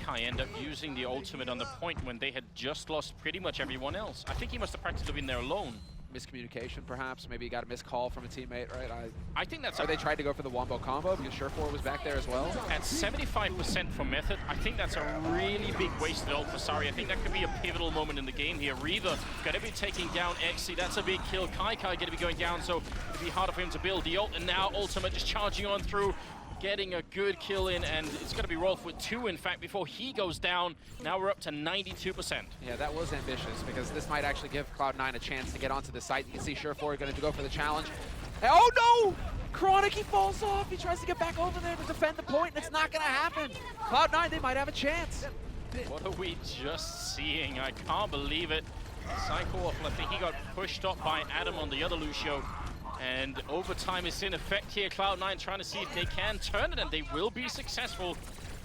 Kai end up using the ultimate on the point when they had just lost pretty much everyone else? I think he must have practiced been there alone. Miscommunication, perhaps. Maybe he got a missed call from a teammate, right? I think that's... Or they tried to go for the Wombo combo because Surefour was back there as well. At 75% for Method, I think that's a really big wasted ult for Sari. I think that could be a pivotal moment in the game here. Reva going to be taking down Exi. That's a big kill. Kai going to be going down, so it'll be harder for him to build the ult. And now Ultima just charging on through, getting a good kill in, and it's going to be Rolf with 2, in fact, before he goes down. Now we're up to 92%. Yeah, that was ambitious, because this might actually give Cloud9 a chance to get onto the site. You can see Surefour going to go for the challenge. Oh no! Chronic, he falls off. He tries to get back over there to defend the point, and it's not going to happen. Cloud9, they might have a chance. What are we just seeing? I can't believe it. Psycho, I think he got pushed up by Adam on the other Lucio. And overtime is in effect here. Cloud9 trying to see if they can turn it, and they will be successful.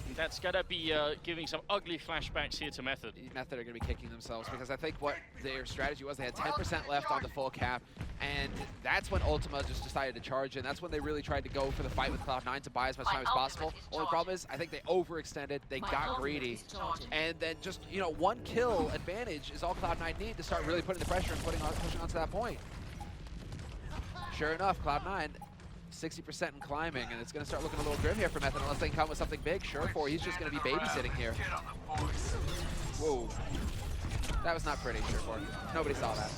And that's going to be giving some ugly flashbacks here to Method. Method are going to be kicking themselves, because I think what their strategy was, they had 10% left on the full cap, and that's when Ultima just decided to charge in. That's when they really tried to go for the fight with Cloud9 to buy as much time as possible. Only problem is, I think they overextended, they got greedy, and then just, you know, 1 kill advantage is all Cloud9 need to start really putting the pressure and pushing onto that point. Sure enough, Cloud9, 60% and climbing, and it's going to start looking a little grim here for Method unless they come with something big. Surefour, he's just going to be babysitting here. Whoa. That was not pretty, Surefour. Nobody saw that.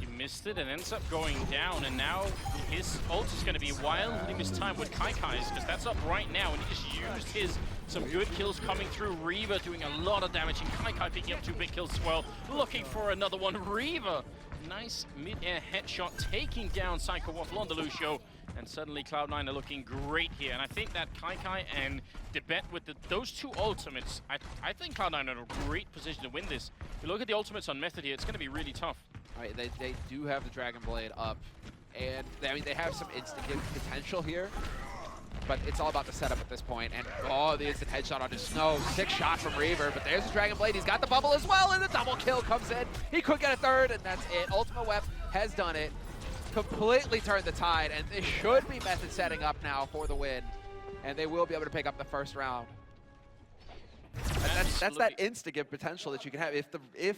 He missed it and ends up going down, and now his ult is going to be wildly mistimed with Kaikai's, because that's up right now, and he just used some good kills coming through. Reva doing a lot of damage, and Kaikai picking up 2 big kills as well. Looking for another one. Reva, nice mid-air headshot, taking down Psycho Waffle on the Lucio, and suddenly Cloud9 are looking great here. And I think that Kai and Debet with those 2 ultimates, I think Cloud9 are in a great position to win this. If you look at the ultimates on Method here, it's going to be really tough. All right, they do have the Dragon Blade up, and they have some instant potential here, but it's all about the setup at this point. And oh, the instant headshot on his Snow. 6 shot from Reaver, but there's the Dragon Blade. He's got the bubble as well, and the double kill comes in. He could get a 3rd, and that's it. Ultima Web has done it. Completely turned the tide, and this should be Method setting up now for the win, and they will be able to pick up the 1st round. And that's that insta-give potential that you can have if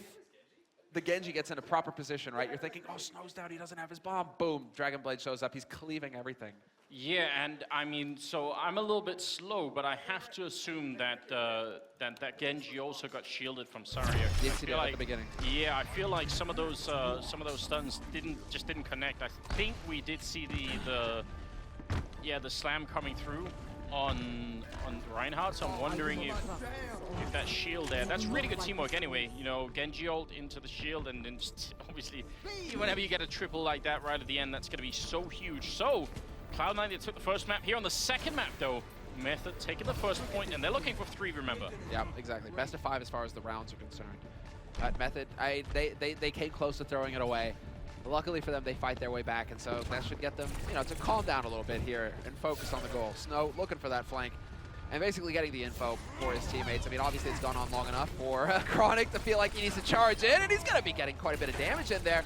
the Genji gets in a proper position, right? You're thinking, oh, Snow's down, he doesn't have his bomb. Boom, Dragon Blade shows up, he's cleaving everything. Yeah, and I mean, so I'm a little bit slow, but I have to assume that that Genji also got shielded from Saria. Did see that at the beginning. Yeah, I feel like some of those stuns didn't connect. I think we did see the slam coming through on Reinhardt, so I'm wondering if that shield there, that's really good teamwork anyway, you know, Genji ult into the shield, and then just obviously whenever you get a triple like that right at the end, that's going to be so huge. So Cloud9, they took the 1st map. Here on the 2nd map though, Method taking the 1st point, and they're looking for 3, remember. Yeah, exactly. Best of 5 as far as the rounds are concerned. Method, they came close to throwing it away. Luckily for them, they fight their way back, and so that should get them, you know, to calm down a little bit here and focus on the goal. Snow looking for that flank and basically getting the info for his teammates. I mean, obviously it's gone on long enough for Chronic to feel like he needs to charge in, and he's going to be getting quite a bit of damage in there.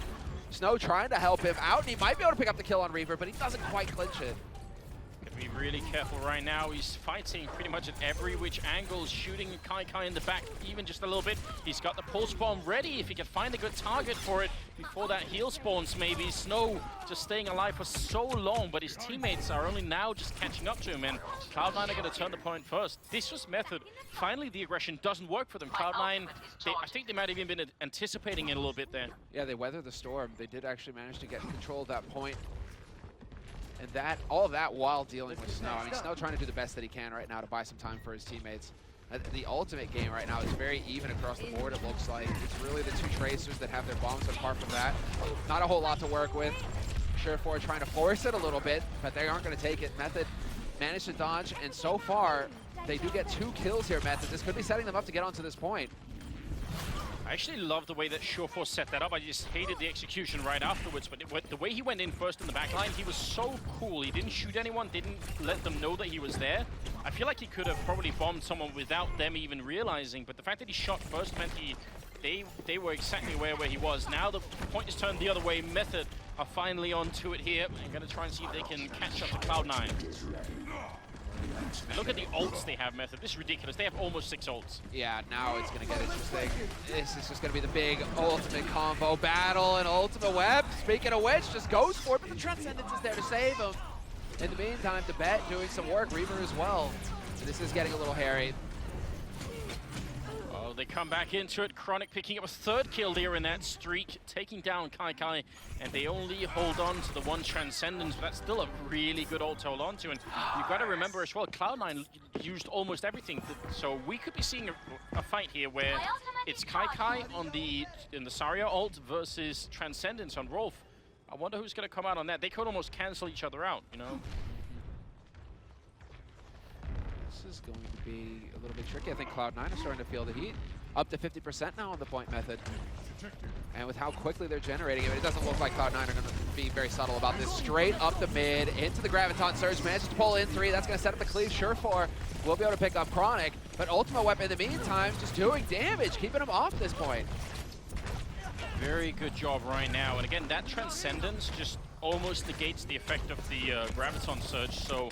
Snow trying to help him out, and he might be able to pick up the kill on Reaver, but he doesn't quite clinch it. Could be really careful right now. He's fighting pretty much at every which angle, shooting Kai in the back even just a little bit. He's got the pulse bomb ready if he can find a good target for it before that heal spawns maybe. Snow just staying alive for so long, but his teammates are only now just catching up to him, and Cloud9 are going to turn the point first. This was Method. Finally, the aggression doesn't work for them. Cloud9, I think they might have even been anticipating it a little bit there. Yeah, they weathered the storm. They did actually manage to get control of that point. And that, all of that while dealing with Snow. I mean, Snow trying to do the best that he can right now to buy some time for his teammates. The ultimate game right now is very even across the board, it looks like. It's really the two Tracers that have their bombs. Apart from that, not a whole lot to work with. Surefour trying to force it a little bit, but they aren't going to take it. Method managed to dodge, and so far, they do get 2 kills here, Method. This could be setting them up to get onto this point. I actually love the way that Surefour set that up. I just hated the execution right afterwards, but the way he went in first in the back line, he was so cool. He didn't shoot anyone, didn't let them know that he was there. I feel like he could have probably bombed someone without them even realizing, but the fact that he shot first meant they were exactly where he was. Now the point is turned the other way. Method are finally onto it here. I'm going to try and see if they can catch up to Cloud9. Look at the ults they have, Method. This is ridiculous. They have almost 6 ults. Yeah, now it's going to get interesting. This is just going to be the big ultimate combo battle and ultimate web. Speaking of which, just goes for it, but the Transcendence is there to save him. In the meantime, the Bet doing some work, Reaver as well. So this is getting a little hairy. Oh, they come back into it. Chronic picking up a 3rd kill there in that streak, taking down Kai, and they only hold on to the 1 Transcendence, but that's still a really good ult to hold on to. And you've got to remember as well, Cloud9 used almost everything, so we could be seeing a fight here where it's Kai on in the Saria ult versus Transcendence on Rolf. I wonder who's going to come out on that. They could almost cancel each other out, you know? This is going to be a little bit tricky. I think Cloud9 is starting to feel the heat. Up to 50% now on the point Method. And with how quickly they're generating it, it doesn't look like Cloud9 are going to be very subtle about this. Straight up the mid, into the Graviton Surge, manages to pull in 3. That's going to set up the cleave. Surefour will be able to pick up Chronic, but Ultimate Weapon in the meantime just doing damage, keeping him off this point. Very good job right now. And again, that Transcendence just almost negates the effect of the Graviton Surge, so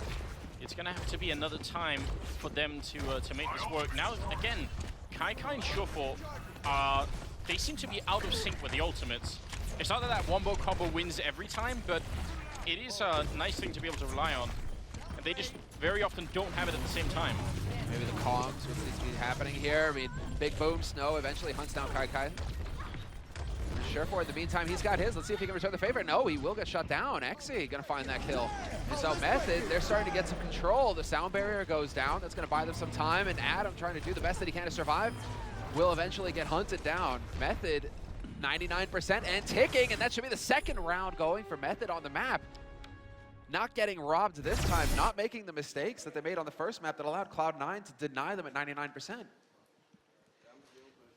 it's going to have to be another time for them to make this work. Now, again, Kai and Surefour, they seem to be out of sync with the ultimates. It's not that that wombo combo wins every time, but it is a nice thing to be able to rely on. And they just very often don't have it at the same time. Maybe the comms, what seems to be happening here. I mean, big boom, Snow eventually hunts down Kai. Surefour, in the meantime, he's got his. Let's see if he can return the favor. No, he will get shut down. Exy gonna find that kill. And so Method, they're starting to get some control. The sound barrier goes down. That's gonna buy them some time. And Adam, trying to do the best that he can to survive, will eventually get hunted down. Method, 99% and ticking. And that should be the 2nd round going for Method on the map. Not getting robbed this time, not making the mistakes that they made on the first map that allowed Cloud9 to deny them at 99%.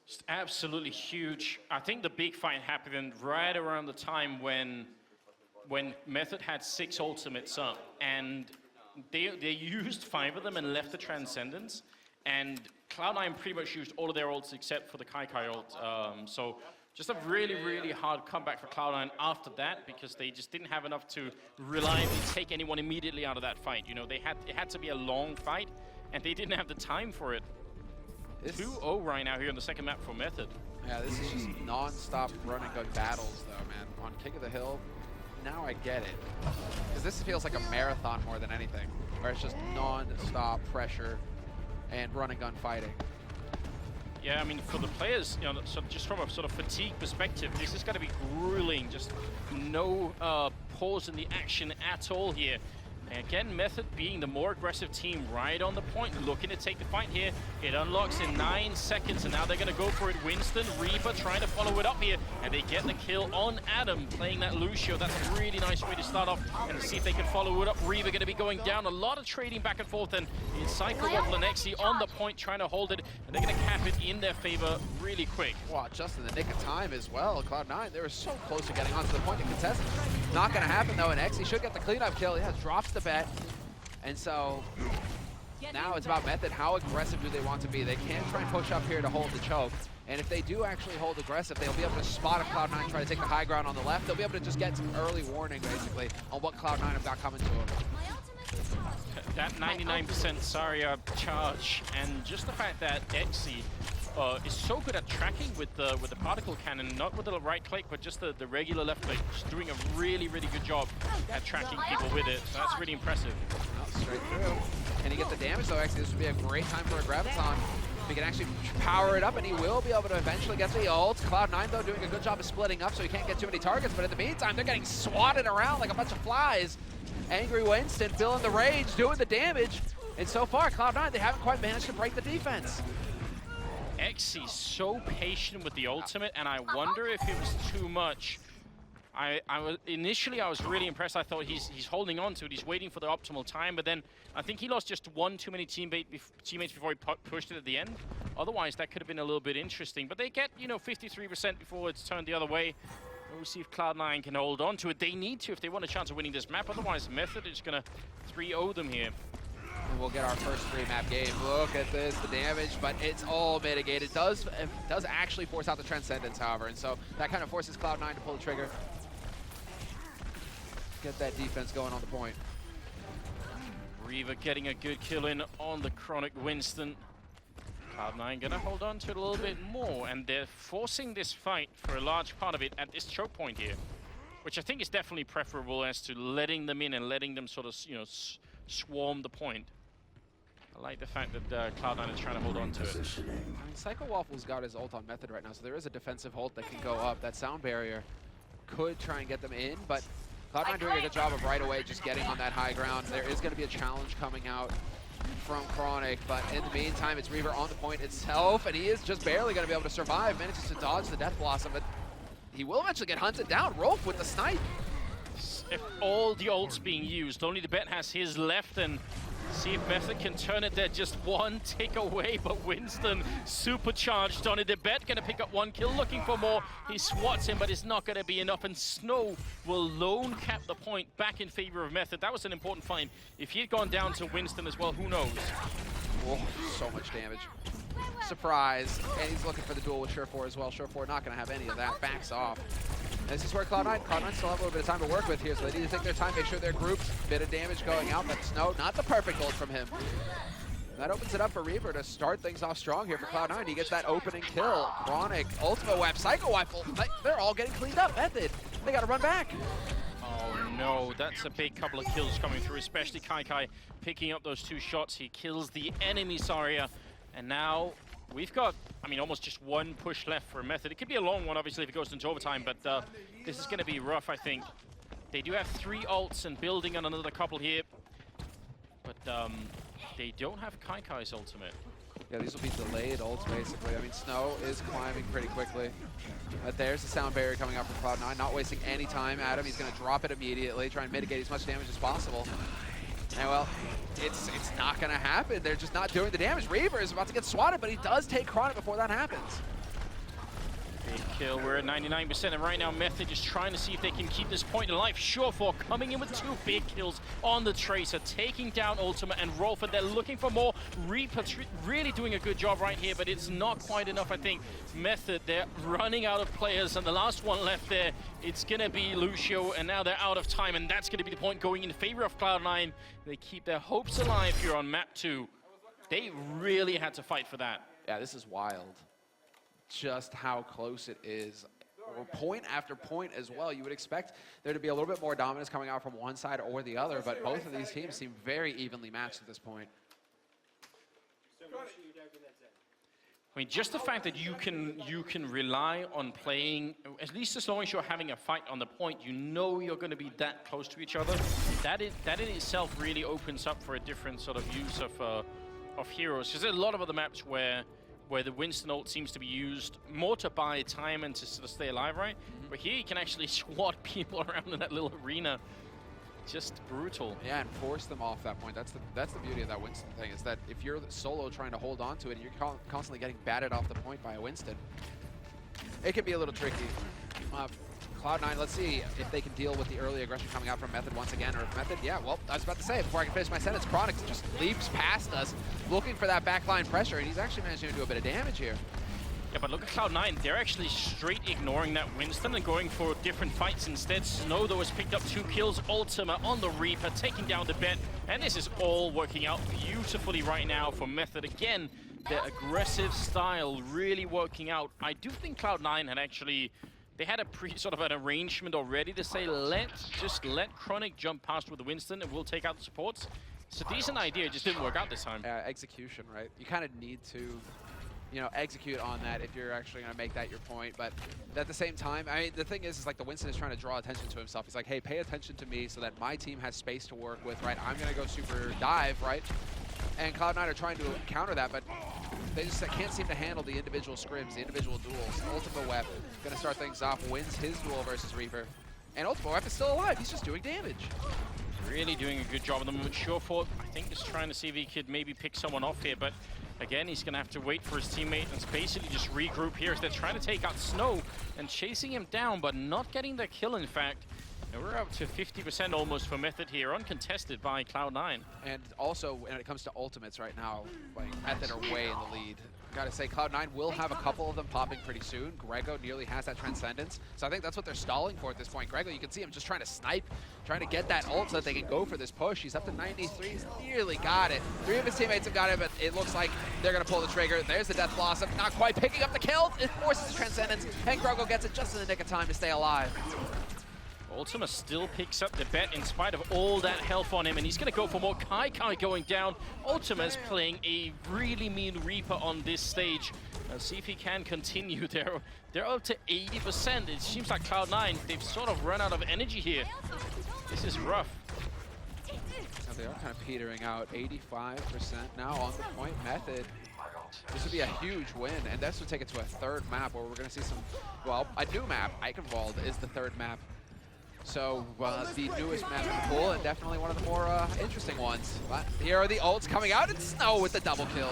Just absolutely huge. I think the big fight happened right around the time when Method had 6 ultimates up, and they used 5 of them and left the Transcendence, and Cloud9 pretty much used all of their ults except for the Kai ult. So just a really, really hard comeback for Cloud9 after that, because they just didn't have enough to reliably take anyone immediately out of that fight. You know, it had to be a long fight, and they didn't have the time for it. 2-0 right now here on the 2nd map for Method. Yeah, this is just non-stop run and gun battles though, man. On King of the Hill, now I get it. Because this feels like a marathon more than anything, where it's just non-stop pressure and run and gun fighting. Yeah, I mean, for the players, you know, so just from a sort of fatigue perspective, this is going to be grueling. Just no pause in the action at all here. And again, Method being the more aggressive team right on the point, looking to take the fight here. It unlocks in 9 seconds, and now they're going to go for it. Winston, Reaper trying to follow it up here, and they get the kill on Adam, playing that Lucio. That's a really nice way to start off, and to see if they can follow it up. Reaper going to be going down. A lot of trading back and forth, and it's Cycle of Lanexi on the point, trying to hold it, and they're going to cap it in their favor really quick. Wow, just in the nick of time as well. Cloud9, they were so close to getting onto the point to contest. Not going to happen, though, and Exy should get the cleanup kill. Yeah, drops the Bet. And so now it's about Method. How aggressive do they want to be? They can try and push up here to hold the choke. And if they do actually hold aggressive, they'll be able to spot a Cloud9 try to take the high ground on the left. They'll be able to just get some early warning, basically, on what Cloud9 have got coming to them. That 99% Zarya charge, and just the fact that Exi is so good at tracking with the particle cannon, not with the right click, but just the regular left click, just doing a really, really good job at tracking people with it. So that's really impressive. Straight through. Can he get the damage though? Actually, this would be a great time for a Graviton. He can actually power it up, and he will be able to eventually get the ult. Cloud9, though, doing a good job of splitting up so he can't get too many targets, but in the meantime, they're getting swatted around like a bunch of flies. Angry Winston feeling the rage, doing the damage, and so far, Cloud9, they haven't quite managed to break the defense. Exi so patient with the ultimate, and I wonder if it was too much. Initially I was really impressed. I thought he's holding on to it. He's waiting for the optimal time, but then I think he lost just one too many teammates before he pushed it at the end. Otherwise, that could have been a little bit interesting. But they get 53% before it's turned the other way. We'll see if Cloud9 can hold on to it. They need to if they want a chance of winning this map. Otherwise, Method is going to 3-0 them here. And we'll get our first 3-map game. Look at this, the damage, but it's all mitigated. It does actually force out the Transcendence, however, and so that kind of forces Cloud9 to pull the trigger. Get that defense going on the point. Reaver getting a good kill in on the Chronic Winston. Cloud9 gonna hold on to it a little bit more, and they're forcing this fight for a large part of it at this choke point here, which I think is definitely preferable as to letting them in and letting them sort of, swarm the point. I like the fact that Cloud9 is trying to hold on to it. I mean, Psycho Waffle's got his ult on Method right now, so there is a defensive ult that can go up. That sound barrier could try and get them in, but Cloud9 doing a good job of right away just getting on that high ground. There is going to be a challenge coming out from Chronic, but in the meantime, it's Reaver on the point itself, and he is just barely going to be able to survive. Manages to dodge the Death Blossom, but he will eventually get hunted down. Rolf with the snipe. If all the ults being used, only the Bet has his left, and see if Method can turn it there. Just one tick away, but Winston supercharged on it. The Bet gonna pick up one kill, looking for more. He swats him, but it's not gonna be enough, and Snow will lone cap the point back in favor of Method. That was an important find. If he had gone down to Winston as well, who knows? Oh, so much damage. Surprise, and he's looking for the duel with Surefour as well. Surefour not gonna have any of that, backs off. This is where Cloud9 still have a little bit of time to work with here, so they need to take their time, make sure they're grouped. Bit of damage going out, but Snow, not the perfect ult from him. That opens it up for Reaver to start things off strong here for Cloud9. He gets that opening kill. Chronic, Ultimate Web, Psycho Rifle, they're all getting cleaned up. Method, they gotta run back. Oh no, that's a big couple of kills coming through, especially Kai picking up those two shots. He kills the enemy Zarya, and now we've got, almost just one push left for Method. It could be a long one, obviously, if it goes into overtime, but this is going to be rough, I think. They do have 3 ults and building on another couple here, but they don't have Kai's ultimate. Yeah, these will be delayed ults, basically. Snow is climbing pretty quickly. But there's the sound barrier coming up from Cloud9, not wasting any time at him. He's going to drop it immediately, try and mitigate as much damage as possible. And well, it's not going to happen. They're just not doing the damage. Reaver is about to get swatted, but he does take Chronic before that happens. Big kill. We're at 99%, and right now Method is trying to see if they can keep this point alive. Surefour coming in with 2 big kills on the Tracer, taking down Ultimate and Rolf, and they're looking for more. Reaper really doing a good job right here, but it's not quite enough, I think. Method, they're running out of players, and the last one left there, it's going to be Lucio, and now they're out of time, and that's going to be the point going in favor of Cloud9. They keep their hopes alive here on map 2. They really had to fight for that. Yeah, this is wild. Just how close it is, or point after point as well. You would expect there to be a little bit more dominance coming out from one side or the other, but both of these teams seem very evenly matched at this point. Just the fact that you can rely on playing, at least as long as you're having a fight on the point, you're going to be that close to each other. That in itself really opens up for a different sort of use of heroes. Because there's a lot of other maps where the Winston ult seems to be used more to buy time and to sort of stay alive, right? But here you can actually swat people around in that little arena. Just brutal. Yeah, and force them off that point. That's the beauty of that Winston thing, is that if you're solo trying to hold on to it and you're constantly getting batted off the point by a Winston, it can be a little tricky. Cloud9, let's see if they can deal with the early aggression coming out from Method once again, or if Method, yeah, well, I was about to say, before I can finish my sentence, Chronic just leaps past us, looking for that backline pressure, and he's actually managing to do a bit of damage here. Yeah, but look at Cloud9. They're actually straight ignoring that Winston and going for different fights instead. Snow, though, has picked up 2 kills. Ultima on the Reaper, taking down the Bet. And this is all working out beautifully right now for Method. Again, their aggressive style really working out. I do think Cloud9 had actually... They had a sort of an arrangement already to say, just let Chronic jump past with the Winston and we'll take out the supports. It's a decent idea, it just didn't work out this time. Execution, right? You kind of need to, you know, execute on that if you're actually going to make that your point. But at the same time, I mean, the thing is like the Winston is trying to draw attention to himself. He's like, hey, pay attention to me so that my team has space to work with, right? I'm going to go super dive, right? And Cloud9 are trying to counter that, but they just can't seem to handle the individual scrims, the individual duels. Ultima Web going to start things off, wins his duel versus Reaper. And Ultima Web is still alive. He's just doing damage. Really doing a good job at the moment. Surefour, I think, is trying to see if he could maybe pick someone off here, but again, he's going to have to wait for his teammate and basically just regroup here as they're trying to take out Snow and chasing him down, but not getting the kill, in fact. And we're up to 50% almost for Method here, uncontested by Cloud9. And also, when it comes to ultimates right now, like Method are way in the lead. Gotta say, Cloud9 will have a couple of them popping pretty soon. Grego nearly has that Transcendence. So I think that's what they're stalling for at this point. Grego, you can see him just trying to snipe, trying to get that ult so that they can go for this push. He's up to 93, he's nearly got it. 3 of his teammates have got it, but it looks like they're gonna pull the trigger. There's the Death Blossom, not quite picking up the kill. It forces the Transcendence, and Grego gets it just in the nick of time to stay alive. Ultima still picks up the Bet in spite of all that health on him, and he's going to go for more. Kai going down. Ultima's playing a really mean Reaper on this stage. Let's see if he can continue. They're up to 80%. It seems like Cloud9, they've sort of run out of energy here. This is rough. Now they are kind of petering out. 85% now on the point. Method. This would be a huge win, and this would take it to a 3rd map where we're going to see some, well, a new map. Eichenwald is the 3rd map. So the newest map in the pool, and definitely one of the more interesting ones. But here are the ults coming out, and Snow with the double kill.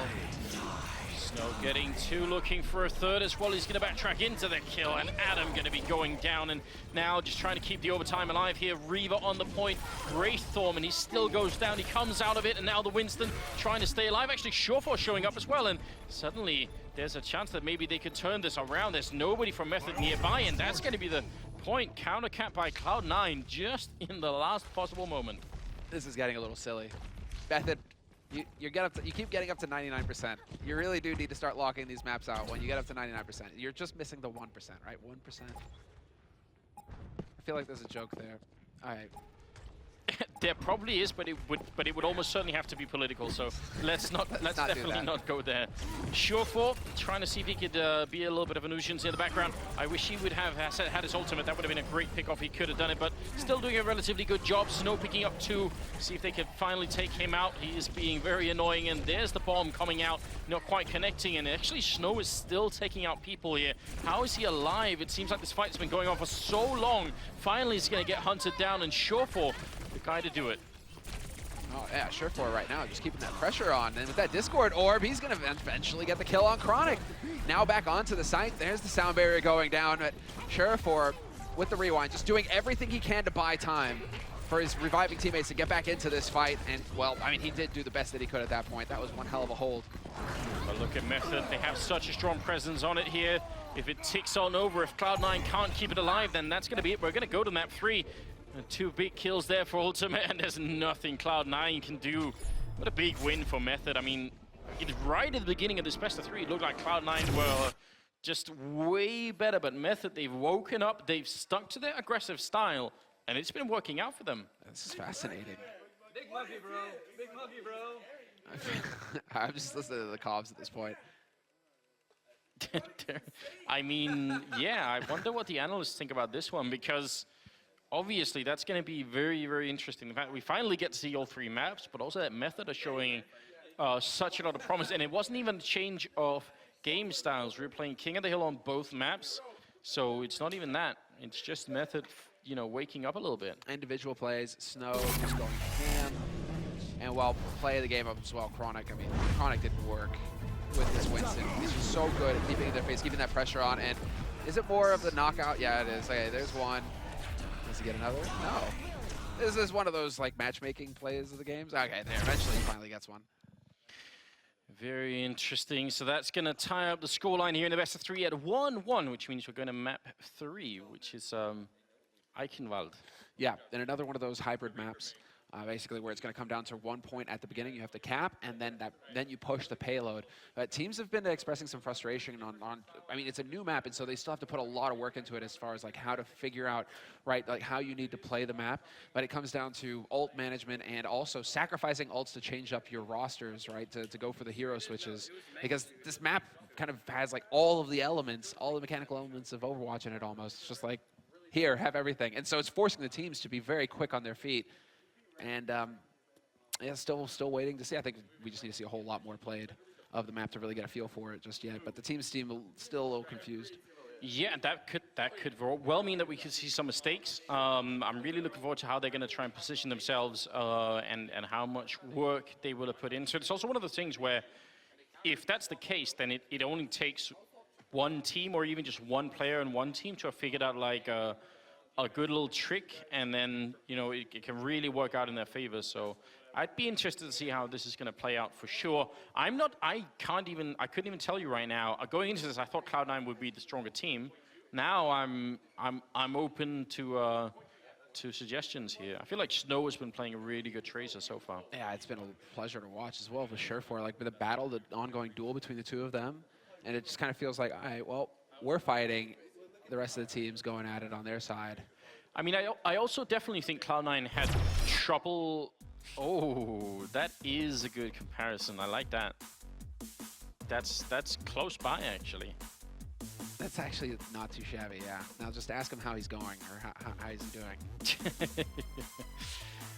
Snow getting 2, looking for a 3rd as well. He's going to backtrack into the kill, and Adam going to be going down. And now just trying to keep the overtime alive here. Reaver on the point. Wraithstorm, and he still goes down. He comes out of it, and now the Winston trying to stay alive. Actually, Surefour showing up as well, and suddenly there's a chance that maybe they could turn this around. There's nobody from Method nearby, and that's going to be the point. Counter cap by Cloud9 just in the last possible moment. This is getting a little silly. Method, you keep getting up to 99%. You really do need to start locking these maps out when you get up to 99%. You're just missing the 1%, right? 1%. I feel like there's a joke there. All right. There probably is, but it would almost certainly have to be political. So let's definitely not go there. Surefour trying to see if he could be a little bit of an Uzians in the background. I wish he would have had his ultimate. That would have been a great pick off. He could have done it, but still doing a relatively good job. Snow picking up 2. See if they can finally take him out. He is being very annoying, and there's the bomb coming out, not quite connecting. And actually, Snow is still taking out people here. How is he alive? It seems like this fight's been going on for so long. Finally, he's going to get hunted down, and Surefour, the guy to do it. Oh yeah, Surefour right now, just keeping that pressure on. And with that Discord orb, he's going to eventually get the kill on Chronic. Now back onto the site. There's the sound barrier going down. But Surefour with the rewind, just doing everything he can to buy time for his reviving teammates to get back into this fight. And, well, I mean, he did do the best that he could at that point. That was one hell of a hold. But look at Method. They have such a strong presence on it here. If it ticks on over, if Cloud9 can't keep it alive, then that's going to be it. We're going to go to map 3. 2 big kills there for Ultimate, and there's nothing Cloud9 can do. What a big win for Method. I mean, right at the beginning of this best of 3, it looked like Cloud9 were just way better, but Method, they've woken up, they've stuck to their aggressive style, and it's been working out for them. This is fascinating. Big monkey, bro. Big monkey, bro. I'm just listening to the Cobbs at this point. I mean, yeah, I wonder what the analysts think about this one, because obviously that's going to be very, very interesting. In fact, we finally get to see all 3 maps, but also that Method are showing such a lot of promise. And it wasn't even a change of game styles. We were playing King of the Hill on both maps, so it's not even that. It's just Method, you know, waking up a little bit. Individual plays, Snow just going ham. And while play of the game up as well, Chronic, I mean, Chronic didn't work with this Winston. He's just so good at keeping their face, keeping that pressure on. And is it more of the knockout? Yeah, it is. Okay, there's one. Does he get another? No. This is one of those like matchmaking plays of the games. Okay, there. Eventually he finally gets one. Very interesting. So that's going to tie up the scoreline here in the best of 3 at 1-1, which means we're going to map 3, which is Eichenwald. Yeah, and another one of those hybrid maps, basically where it's going to come down to 1 point at the beginning. You have to cap, and then you push the payload. Teams have been expressing some frustration on. I mean, it's a new map, and so they still have to put a lot of work into it as far as like how to figure out, right, like how you need to play the map. But it comes down to ult management and also sacrificing ults to change up your rosters, right, to go for the hero switches, because this map kind of has like all of the elements, all the mechanical elements of Overwatch in it almost. It's just like, here, have everything. And so it's forcing the teams to be very quick on their feet. And yeah, still waiting to see. I think we just need to see a whole lot more played of the map to really get a feel for it just yet. But the team's still a little confused. Yeah, that could well mean that we could see some mistakes. I'm really looking forward to how they're going to try and position themselves and how much work they will have put in. So it's also one of the things where if that's the case, then it only takes one team or even just one player and one team to have figured out like a good little trick, and then, you know, it can really work out in their favor. So I'd be interested to see how this is going to play out for sure. I couldn't even tell you right now. Going into this, I thought Cloud9 would be the stronger team. Now I'm open to suggestions here. I feel like Snow has been playing a really good Tracer so far. Yeah, it's been a pleasure to watch as well with Surefour. Like, with the battle, the ongoing duel between the two of them, and it just kind of feels like, all right, well, we're fighting. The rest of the team's going at it on their side. I mean, I also definitely think Cloud9 had trouble. Oh, that is a good comparison. I like that. That's close by, actually. That's actually not too shabby, yeah. Now just ask him how he's going, or how he's doing.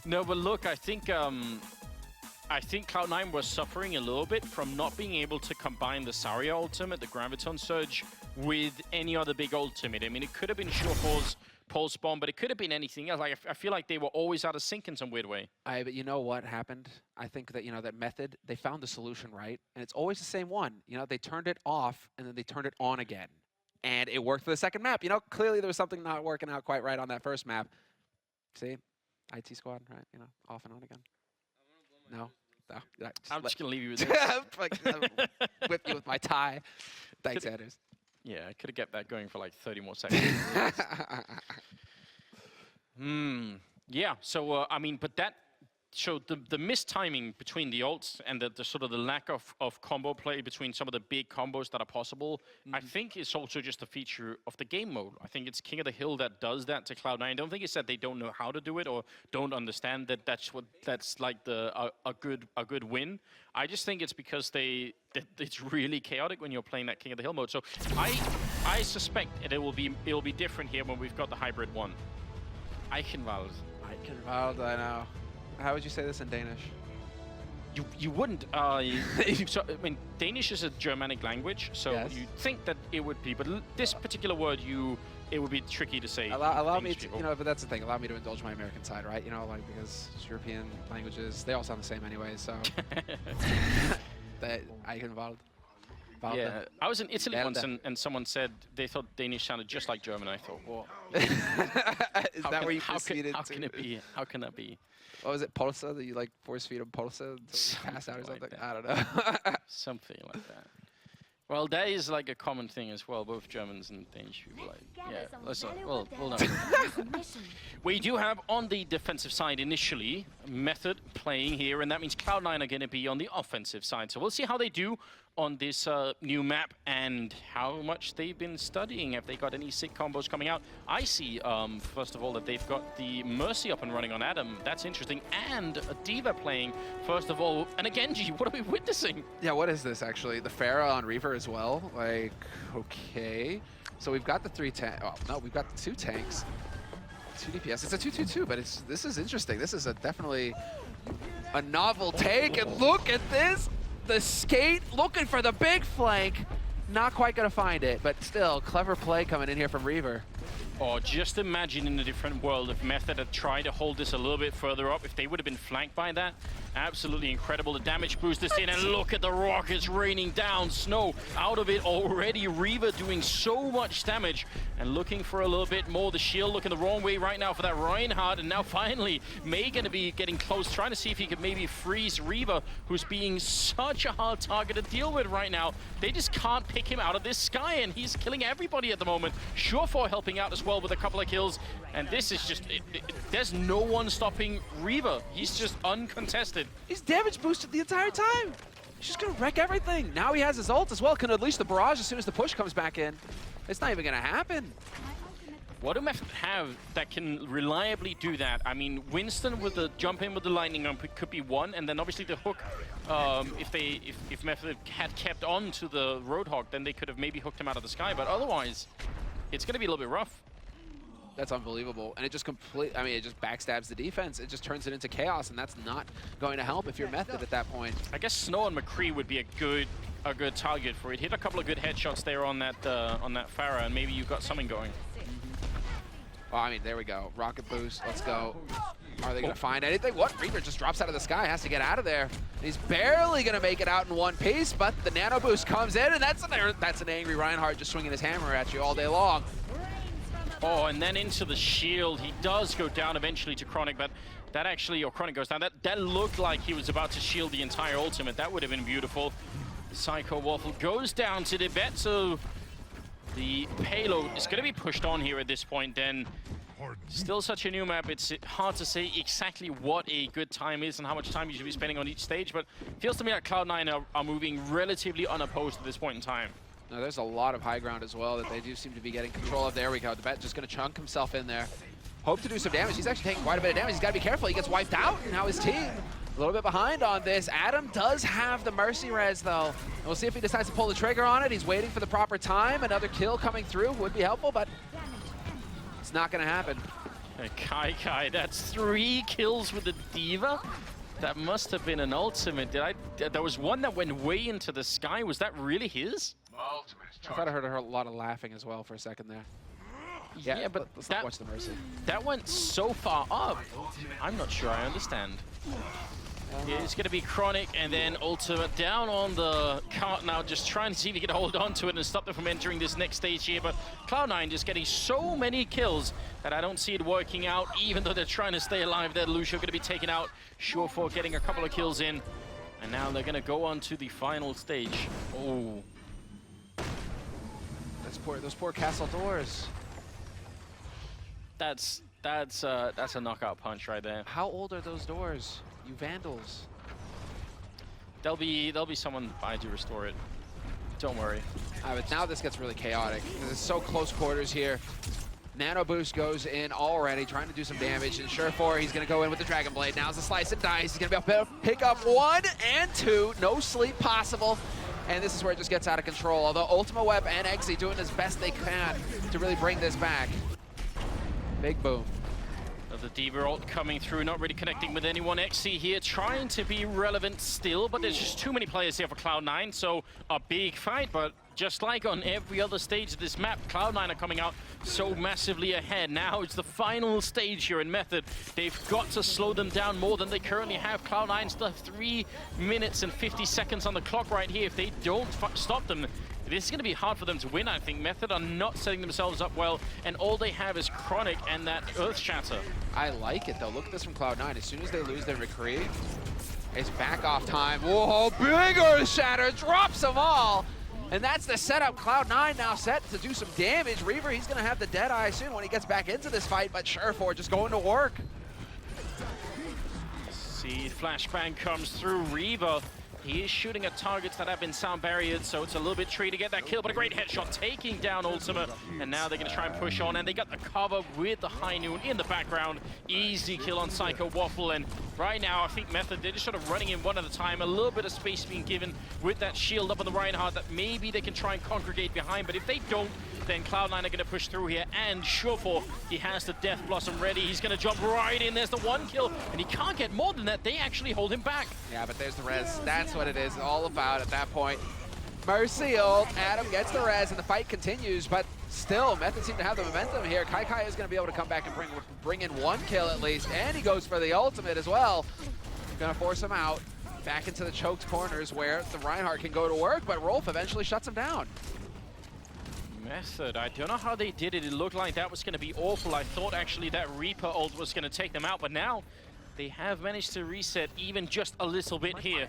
No, but look, I think Cloud9 was suffering a little bit from not being able to combine the Zarya ultimate, the Graviton Surge, with any other big ultimate. I mean, it could have been Surefour's Pulse Bomb, but it could have been anything else. Like, I feel like they were always out of sync in some weird way. But you know what happened? I think that, you know, that method, they found the solution, right? And it's always the same one. You know, they turned it off, and then they turned it on again. And it worked for the second map. You know, clearly there was something not working out quite right on that first map. See? IT squad, right? You know, off and on again. No? I'm just going to leave you with this. Whip you with my tie. Thanks, Anders. Yeah, I could have kept that going for like 30 more seconds. Yeah, so, I mean, but that showed the mistiming between the ults and the sort of the lack of combo play between some of the big combos that are possible. I think it's also just a feature of the game mode. I think it's King of the Hill that does that to Cloud9. I don't think it's that they don't know how to do it or don't understand that that's like a good win. I just think it's because it's really chaotic when you're playing that King of the Hill mode. So I suspect it will be different here when we've got the hybrid one. Eichenwald. Eichenwald, I know. How would you say this in Danish? You wouldn't. So, I mean, Danish is a Germanic language, so yes. you'd think that it would be, but this particular word, it would be tricky to say. Allow me to, you know, but that's the thing. Allow me to indulge my American side, right? You know, like, because European languages, they all sound the same anyway, so. That Eichenwald. Yeah, I was in Italy once, and someone said they thought Danish sounded just like German. I thought, well, is that where you proceeded how can it be? How can that be? What was it, Polsa? That you like force feed him Polsa until he pass out or something? Like I don't know. Something like that. Well, that is like a common thing as well. Both Germans and Danish people like, yeah. Well, no. We do have on the defensive side initially Method playing here, and that means Cloud9 are going to be on the offensive side. So we'll see how they do on this new map and how much they've been studying. Have they got any sick combos coming out? I see, first of all, that they've got the Mercy up and running on Adam. That's interesting. And a Diva playing, first of all. And a Genji, what are we witnessing? Yeah, what is this, actually? The Pharah on Reaver as well? Like, okay. So we've got the 3 tanks. Oh, no, we've got the 2 tanks. 2 DPS. It's a 2-2-2, but this is interesting. This is definitely a novel take. And look at this. The skate looking for the big flank. Not quite going to find it, but still, clever play coming in here from Reaver. Or just imagine in a different world if Method had tried to hold this a little bit further up, if they would have been flanked by that. Absolutely incredible. The damage boost is in, and look at the rockets raining down snow out of it already. Reaver doing so much damage and looking for a little bit more. The shield looking the wrong way right now for that Reinhardt, and now finally May gonna be getting close, trying to see if he could maybe freeze Reaver, who's being such a hard target to deal with right now. They just can't pick him out of this sky, and he's killing everybody at the moment. Surefour helping out as well with a couple of kills, and this is just, there's no one stopping Reaver. He's just uncontested. He's damage boosted the entire time. He's just gonna wreck everything. Now he has his ult as well. Can unleash the barrage as soon as the push comes back in. It's not even gonna happen. What do Method have that can reliably do that? I mean, Winston with the jump in with the lightning could be one, and then obviously the hook. If Method had kept on to the Roadhog, then they could have maybe hooked him out of the sky. But otherwise, it's going to be a little bit rough. That's unbelievable, and it just it just backstabs the defense. It just turns it into chaos, and that's not going to help if you're Method at that point. I guess Snow and McCree would be a good target for it. Hit a couple of good headshots there on that Pharah, and maybe you've got something going. Well, I mean, there we go. Rocket boost. Let's go. Are they going to find anything? What? Reaper just drops out of the sky. Has to get out of there. He's barely going to make it out in one piece, but the nano boost comes in, and that's an angry Reinhardt just swinging his hammer at you all day long. Oh, and then into the shield. He does go down eventually to Chronic, but that actually, or Chronic goes down. That looked like he was about to shield the entire ultimate. That would have been beautiful. Psycho Waffle goes down to the vet, so the payload is going to be pushed on here at this point. Then still such a new map, it's hard to say exactly what a good time is and how much time you should be spending on each stage, but it feels to me like Cloud9 are moving relatively unopposed at this point in time. Now, there's a lot of high ground as well that they do seem to be getting control of. There we go. The vet just going to chunk himself in there. Hope to do some damage. He's actually taking quite a bit of damage. He's got to be careful. He gets wiped out, and now his team a little bit behind on this. Adam does have the Mercy Res, though. And we'll see if he decides to pull the trigger on it. He's waiting for the proper time. Another kill coming through would be helpful, but it's not going to happen. Kai, that's 3 kills with the Diva. That must have been an ultimate. There was one that went way into the sky. Was that really his? I thought I heard a lot of laughing as well for a second there. Yeah, but let's not watch the Mercy. That went so far up. I'm not sure I understand. It's going to be Chronic and then Ultimate down on the cart now, just trying to see if he can hold on to it and stop them from entering this next stage here. But Cloud9 just getting so many kills that I don't see it working out, even though they're trying to stay alive there. Lucio going to be taken out. Surefour getting a couple of kills in. And now they're going to go on to the final stage. Oh. Those poor castle doors. That's a knockout punch right there. How old are those doors? You vandals. There'll be someone by to restore it. Don't worry. But now this gets really chaotic. It's so close quarters here. Nano boost goes in already, trying to do some damage. And Surefour, he's going to go in with the Dragon Blade. Now's the slice and dice. He's going to be able to pick up 1 and 2. No sleep possible. And this is where it just gets out of control. Although Ultima Web and Eggsy doing as best they can to really bring this back. Big boom. The Diva ult coming through, not really connecting with anyone. XC here trying to be relevant still, but there's just too many players here for Cloud9, so a big fight. But just like on every other stage of this map, Cloud9 are coming out so massively ahead. Now it's the final stage here in Method. They've got to slow them down more than they currently have. Cloud9 still have 3 minutes and 50 seconds on the clock right here. If they don't stop them, this is going to be hard for them to win, I think. Method are not setting themselves up well, and all they have is Chronic and that Earth Shatter. I like it, though. Look at this from Cloud9. As soon as they lose their McCree, it's back off time. Whoa, big Earth Shatter drops them all. And that's the setup. Cloud9 now set to do some damage. Reaver, he's going to have the Deadeye soon when he gets back into this fight, but Surefour just going to work. See, flashbang comes through. Reaver, he is shooting at targets that have been sound barriered, so it's a little bit tricky to get that kill, but a great headshot taking down Ultima. And now they're going to try and push on, and they got the cover with the High Noon in the background. Easy kill on Psycho Waffle, and right now I think Method, they're just sort of running in one at a time. A little bit of space being given with that shield up on the Reinhardt that maybe they can try and congregate behind, but if they don't, then Cloud9 are going to push through here. And Surefour, he has the Death Blossom ready. He's going to jump right in. There's the 1 kill, and he can't get more than that. They actually hold him back. Yeah, but there's the res. That's what it is all about at that point. Mercy ult. Adam gets the res, and the fight continues, but still, Method seem to have the momentum here. Kai is going to be able to come back and bring in 1 kill at least, and he goes for the ultimate as well. Going to force him out back into the choked corners where the Reinhardt can go to work, but Rolf eventually shuts him down. Method, I don't know how they did it. It looked like that was going to be awful. I thought actually that Reaper ult was going to take them out, but now they have managed to reset even just a little bit here.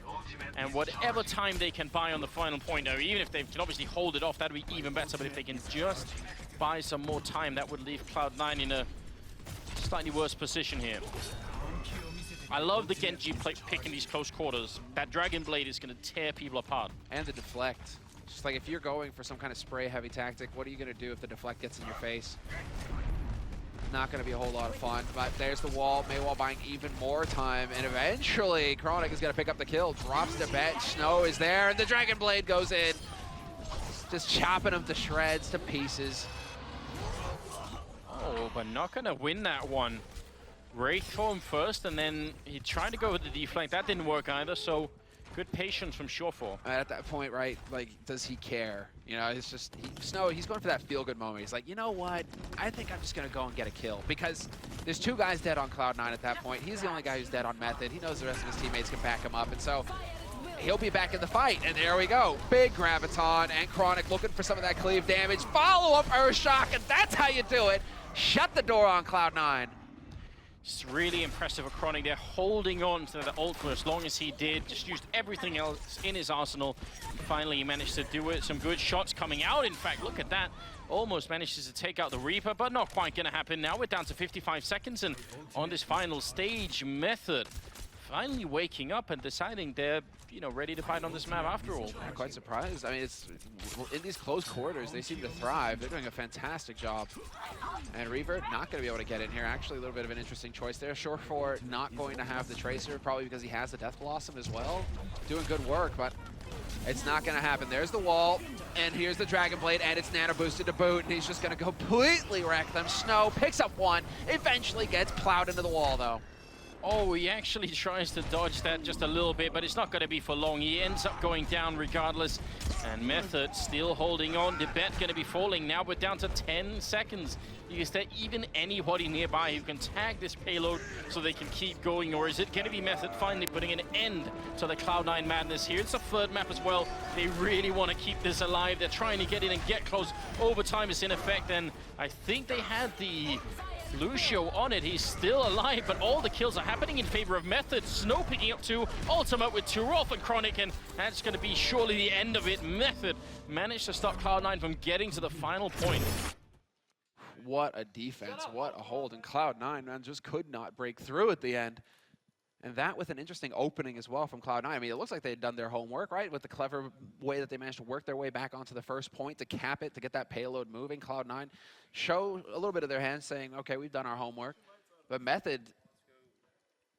And whatever time they can buy on the final point, or even if they can obviously hold it off, that would be even better. But if they can just buy some more time, that would leave Cloud9 in a slightly worse position here. I love the Genji pick in these close quarters. That Dragon Blade is going to tear people apart. And the deflect. Just like if you're going for some kind of spray-heavy tactic, what are you going to do if the deflect gets in your face? Not going to be a whole lot of fun, but there's the wall. Maywall buying even more time, and eventually Chronic is going to pick up the kill. Drops the bet. Snow is there, and the Dragon Blade goes in. Just chopping him to shreds, to pieces. Oh, but not going to win that one. Wraith for him first, and then he tried to go with the deflect. That didn't work either, so good patience from Surefour. At that point, right, like, does he care? You know, it's just, Snow, he's going for that feel-good moment. He's like, you know what? I think I'm just going to go and get a kill. Because there's 2 guys dead on Cloud9 at that point. He's the only guy who's dead on Method. He knows the rest of his teammates can back him up. And so he'll be back in the fight. And there we go. Big Graviton and Chronic looking for some of that cleave damage. Follow-up Earthshock, and that's how you do it. Shut the door on Cloud9. It's really impressive of Chronic. They're holding on to the ult for as long as he did. Just used everything else in his arsenal. And finally, he managed to do it. Some good shots coming out. In fact, look at that. Almost manages to take out the Reaper, but not quite going to happen now. We're down to 55 seconds, and on this final stage, Method finally waking up and deciding they're, you know, ready to fight on this map after all. I'm quite surprised. I mean, it's in these close quarters, they seem to thrive. They're doing a fantastic job. And Reaver not going to be able to get in here. Actually, a little bit of an interesting choice there. Surefour not going to have the Tracer, probably because he has the Death Blossom as well. Doing good work, but it's not going to happen. There's the wall, and here's the Dragon Blade, and it's nano boosted to boot, and he's just going to completely wreck them. Snow picks up 1, eventually gets plowed into the wall, though. Oh, he actually tries to dodge that just a little bit, but it's not going to be for long. He ends up going down regardless. And Method still holding on. The bet going to be falling. Now we're down to 10 seconds. Is there even anybody nearby who can tag this payload so they can keep going? Or is it going to be Method finally putting an end to the Cloud9 madness here? It's a 3rd map as well. They really want to keep this alive. They're trying to get in and get close. Overtime is in effect, and I think they had the Lucio on it. He's still alive, but all the kills are happening in favor of Method. Snow picking up 2, Ultimate with 2 Rolf and Chronic, and that's going to be surely the end of it. Method managed to stop Cloud9 from getting to the final point. What a defense, what a hold. And Cloud9, man, just could not break through at the end. And that with an interesting opening as well from Cloud9. I mean, it looks like they had done their homework, right? With the clever way that they managed to work their way back onto the first point to cap it, to get that payload moving. Cloud9 show a little bit of their hands saying, okay, we've done our homework. But Method,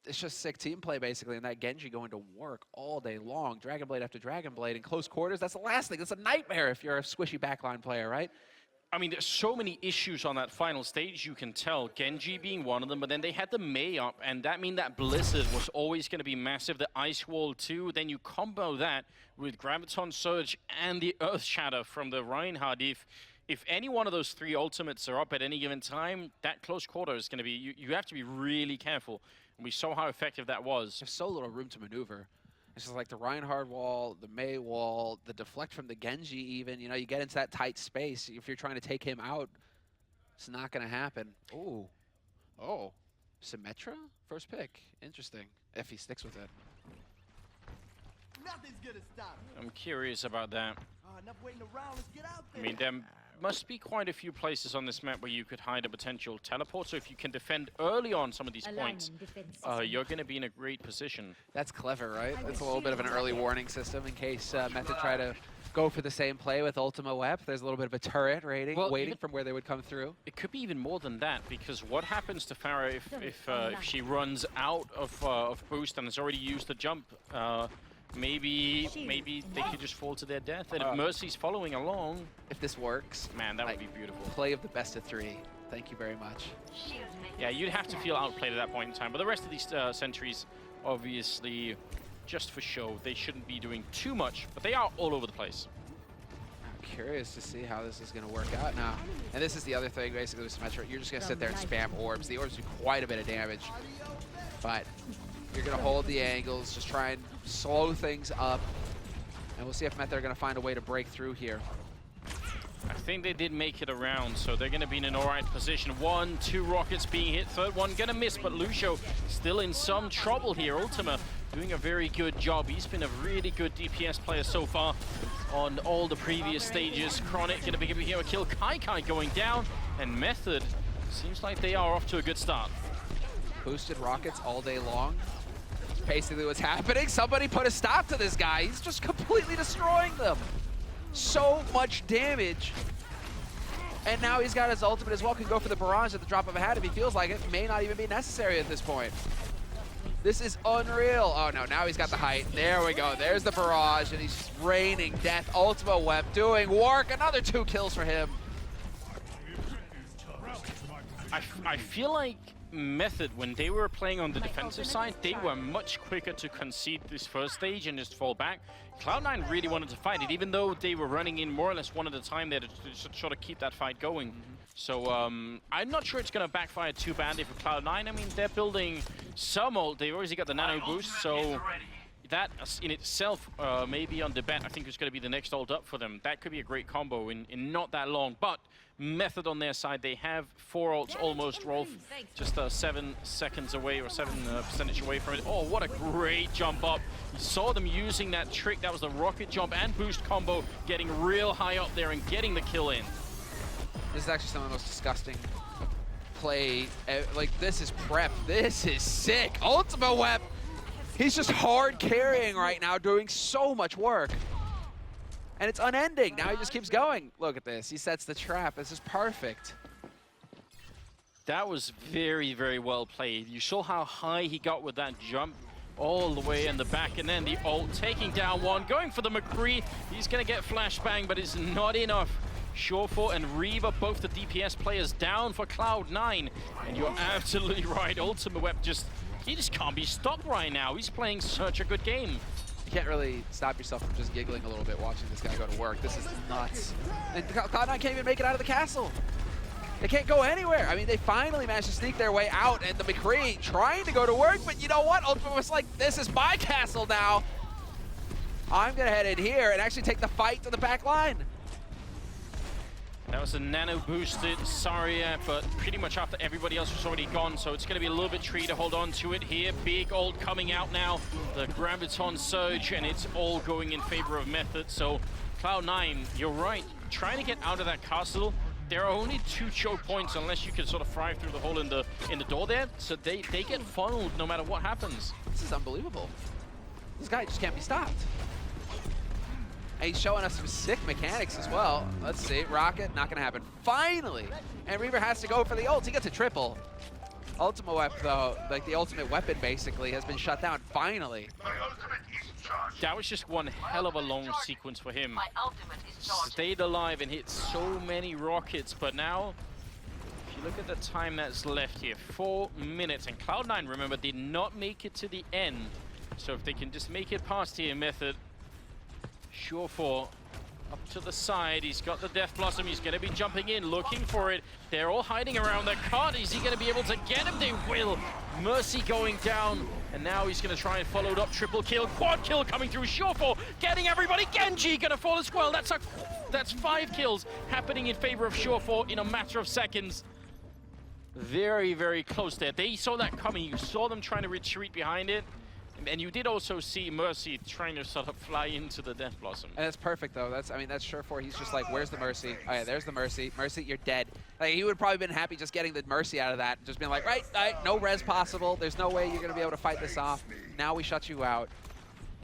it's just sick team play, basically, and that Genji going to work all day long. Dragon Blade after Dragon Blade in close quarters. That's the last thing. That's a nightmare if you're a squishy backline player, right? I mean, there's so many issues on that final stage, you can tell. Genji being one of them, but then they had the Mei up, and that means that Blizzard was always going to be massive. The Ice Wall too. Then you combo that with Graviton Surge and the Earth Shatter from the Reinhardt. If any one of those 3 ultimates are up at any given time, that close quarter is going to be, you have to be really careful. And we saw how effective that was. There's so little room to maneuver. It's just like the Reinhardt wall, the Mei wall, the deflect from the Genji even. You know, you get into that tight space. If you're trying to take him out, it's not going to happen. Ooh. Oh. Symmetra? First pick. Interesting. If he sticks with it. Nothing's gonna stop him. I'm curious about that. Enough waiting around. Let's get out I there. mean, there must be quite a few places on this map where you could hide a potential teleport. So if you can defend early on some of these points, you're going to be in a great position. That's clever, right? That's a little bit of an early warning system in case Method try to go for the same play with Ultima Web. There's a little bit of a turret waiting from where they would come through. It could be even more than that, because what happens to Pharah if she runs out of boost and has already used the jump? Maybe they could just fall to their death. And if Mercy's following along, if this works, man, that would be beautiful. Play of the best of 3. Thank you very much. Yeah, you'd have to feel outplayed at that point in time. But the rest of these sentries, obviously, just for show. They shouldn't be doing too much, but they are all over the place. curious to see how this is going to work out now. And this is the other thing, basically, with Symmetra. You're just going to sit there and spam orbs. The orbs do quite a bit of damage. But you're going to hold the angles, just try and slow things up. And we'll see if Method are going to find a way to break through here. I think they did make it around, so they're going to be in an alright position. 1, 2 rockets being hit, third one going to miss, but Lucio still in some trouble here. Ultima doing a very good job. He's been a really good DPS player so far on all the previous stages. Chronic going to be giving him a kill. Kai going down, and Method seems like they are off to a good start. Boosted rockets all day long. Basically what's happening. Somebody put a stop to this guy. He's just completely destroying them. So much damage. And now he's got his ultimate as well. Can go for the barrage at the drop of a hat if he feels like it. May not even be necessary at this point. This is unreal. Oh no, now he's got the height. There we go. There's the barrage, and he's raining death. Ultima Web doing work. Another 2 kills for him. I feel like Method, when they were playing on the defensive side, they were much quicker to concede this first stage and just fall back. Cloud9 really wanted to fight it, even though they were running in more or less one at a time there to sort of keep that fight going. So I'm not sure it's going to backfire too badly for Cloud9. I mean, they're building some ult. They've already got the nano boost, so that in itself may be on the bet. I think it's going to be the next ult up for them. That could be a great combo in not that long. But Method on their side, they have 4 ults almost, Rolf. Just 7 seconds away, or 7 percentage away from it. Oh, what a great jump up. You saw them using that trick. That was the rocket jump and boost combo, getting real high up there and getting the kill in. This is actually some of the most disgusting play. Like, this is prep. This is sick. Ultima Web. He's just hard carrying right now, doing so much work. And it's unending. Now he just keeps going. Look at this. He sets the trap. This is perfect. That was very, very well played. You saw how high he got with that jump all the way in the back, and then the ult taking down one, going for the McCree. He's going to get flashbang, but it's not enough. Surefour and Reaver, both the DPS players, down for Cloud9. And you're absolutely right. Ultima Web he just can't be stopped right now. He's playing such a good game. You can't really stop yourself from just giggling a little bit watching this guy go to work. This is nuts. And Cloud9 can't even make it out of the castle. They can't go anywhere. I mean, they finally managed to sneak their way out, and the McCree trying to go to work, but you know what? Ultima was like, this is my castle now. I'm going to head in here and actually take the fight to the back line. That was a nano boosted Saria, but pretty much after everybody else was already gone, so it's going to be a little bit tricky to hold on to it here. Big ult coming out now, the Graviton Surge, and it's all going in favor of Method. So Cloud9, you're right, trying to get out of that castle. There are only 2 choke points unless you can sort of fry through the hole in the door there, so they get funneled no matter what happens. This is unbelievable. This guy just can't be stopped. And he's showing us some sick mechanics as well. Let's see, Rocket, not gonna happen. Finally! And Reaver has to go for the ult. He gets a triple. Ultima Web, though, like the ultimate weapon basically, has been shut down finally. That was just one hell of a long sequence for him. Stayed alive and hit so many rockets, but now, if you look at the time that's left here, 4 minutes, and Cloud9, remember, did not make it to the end. So if they can just make it past here, Method, Surefour up to the side. He's got the Death Blossom. He's going to be jumping in, looking for it. They're all hiding around the cart. Is he going to be able to get him? They will. Mercy going down. And now he's going to try and follow it up. Triple kill, quad kill coming through. Surefour getting everybody. Genji going to fall as well. That's 5 kills happening in favor of Surefour in a matter of seconds. Very, very close there. They saw that coming. You saw them trying to retreat behind it. And you did also see Mercy trying to sort of fly into the Death Blossom. And that's perfect, though. That's Surefour. He's just like, where's the Mercy? Oh, yeah, there's the Mercy. Mercy, you're dead. Like, he would have probably been happy just getting the Mercy out of that. Just being like, right, no res possible. There's no way you're going to be able to fight this off. Now we shut you out.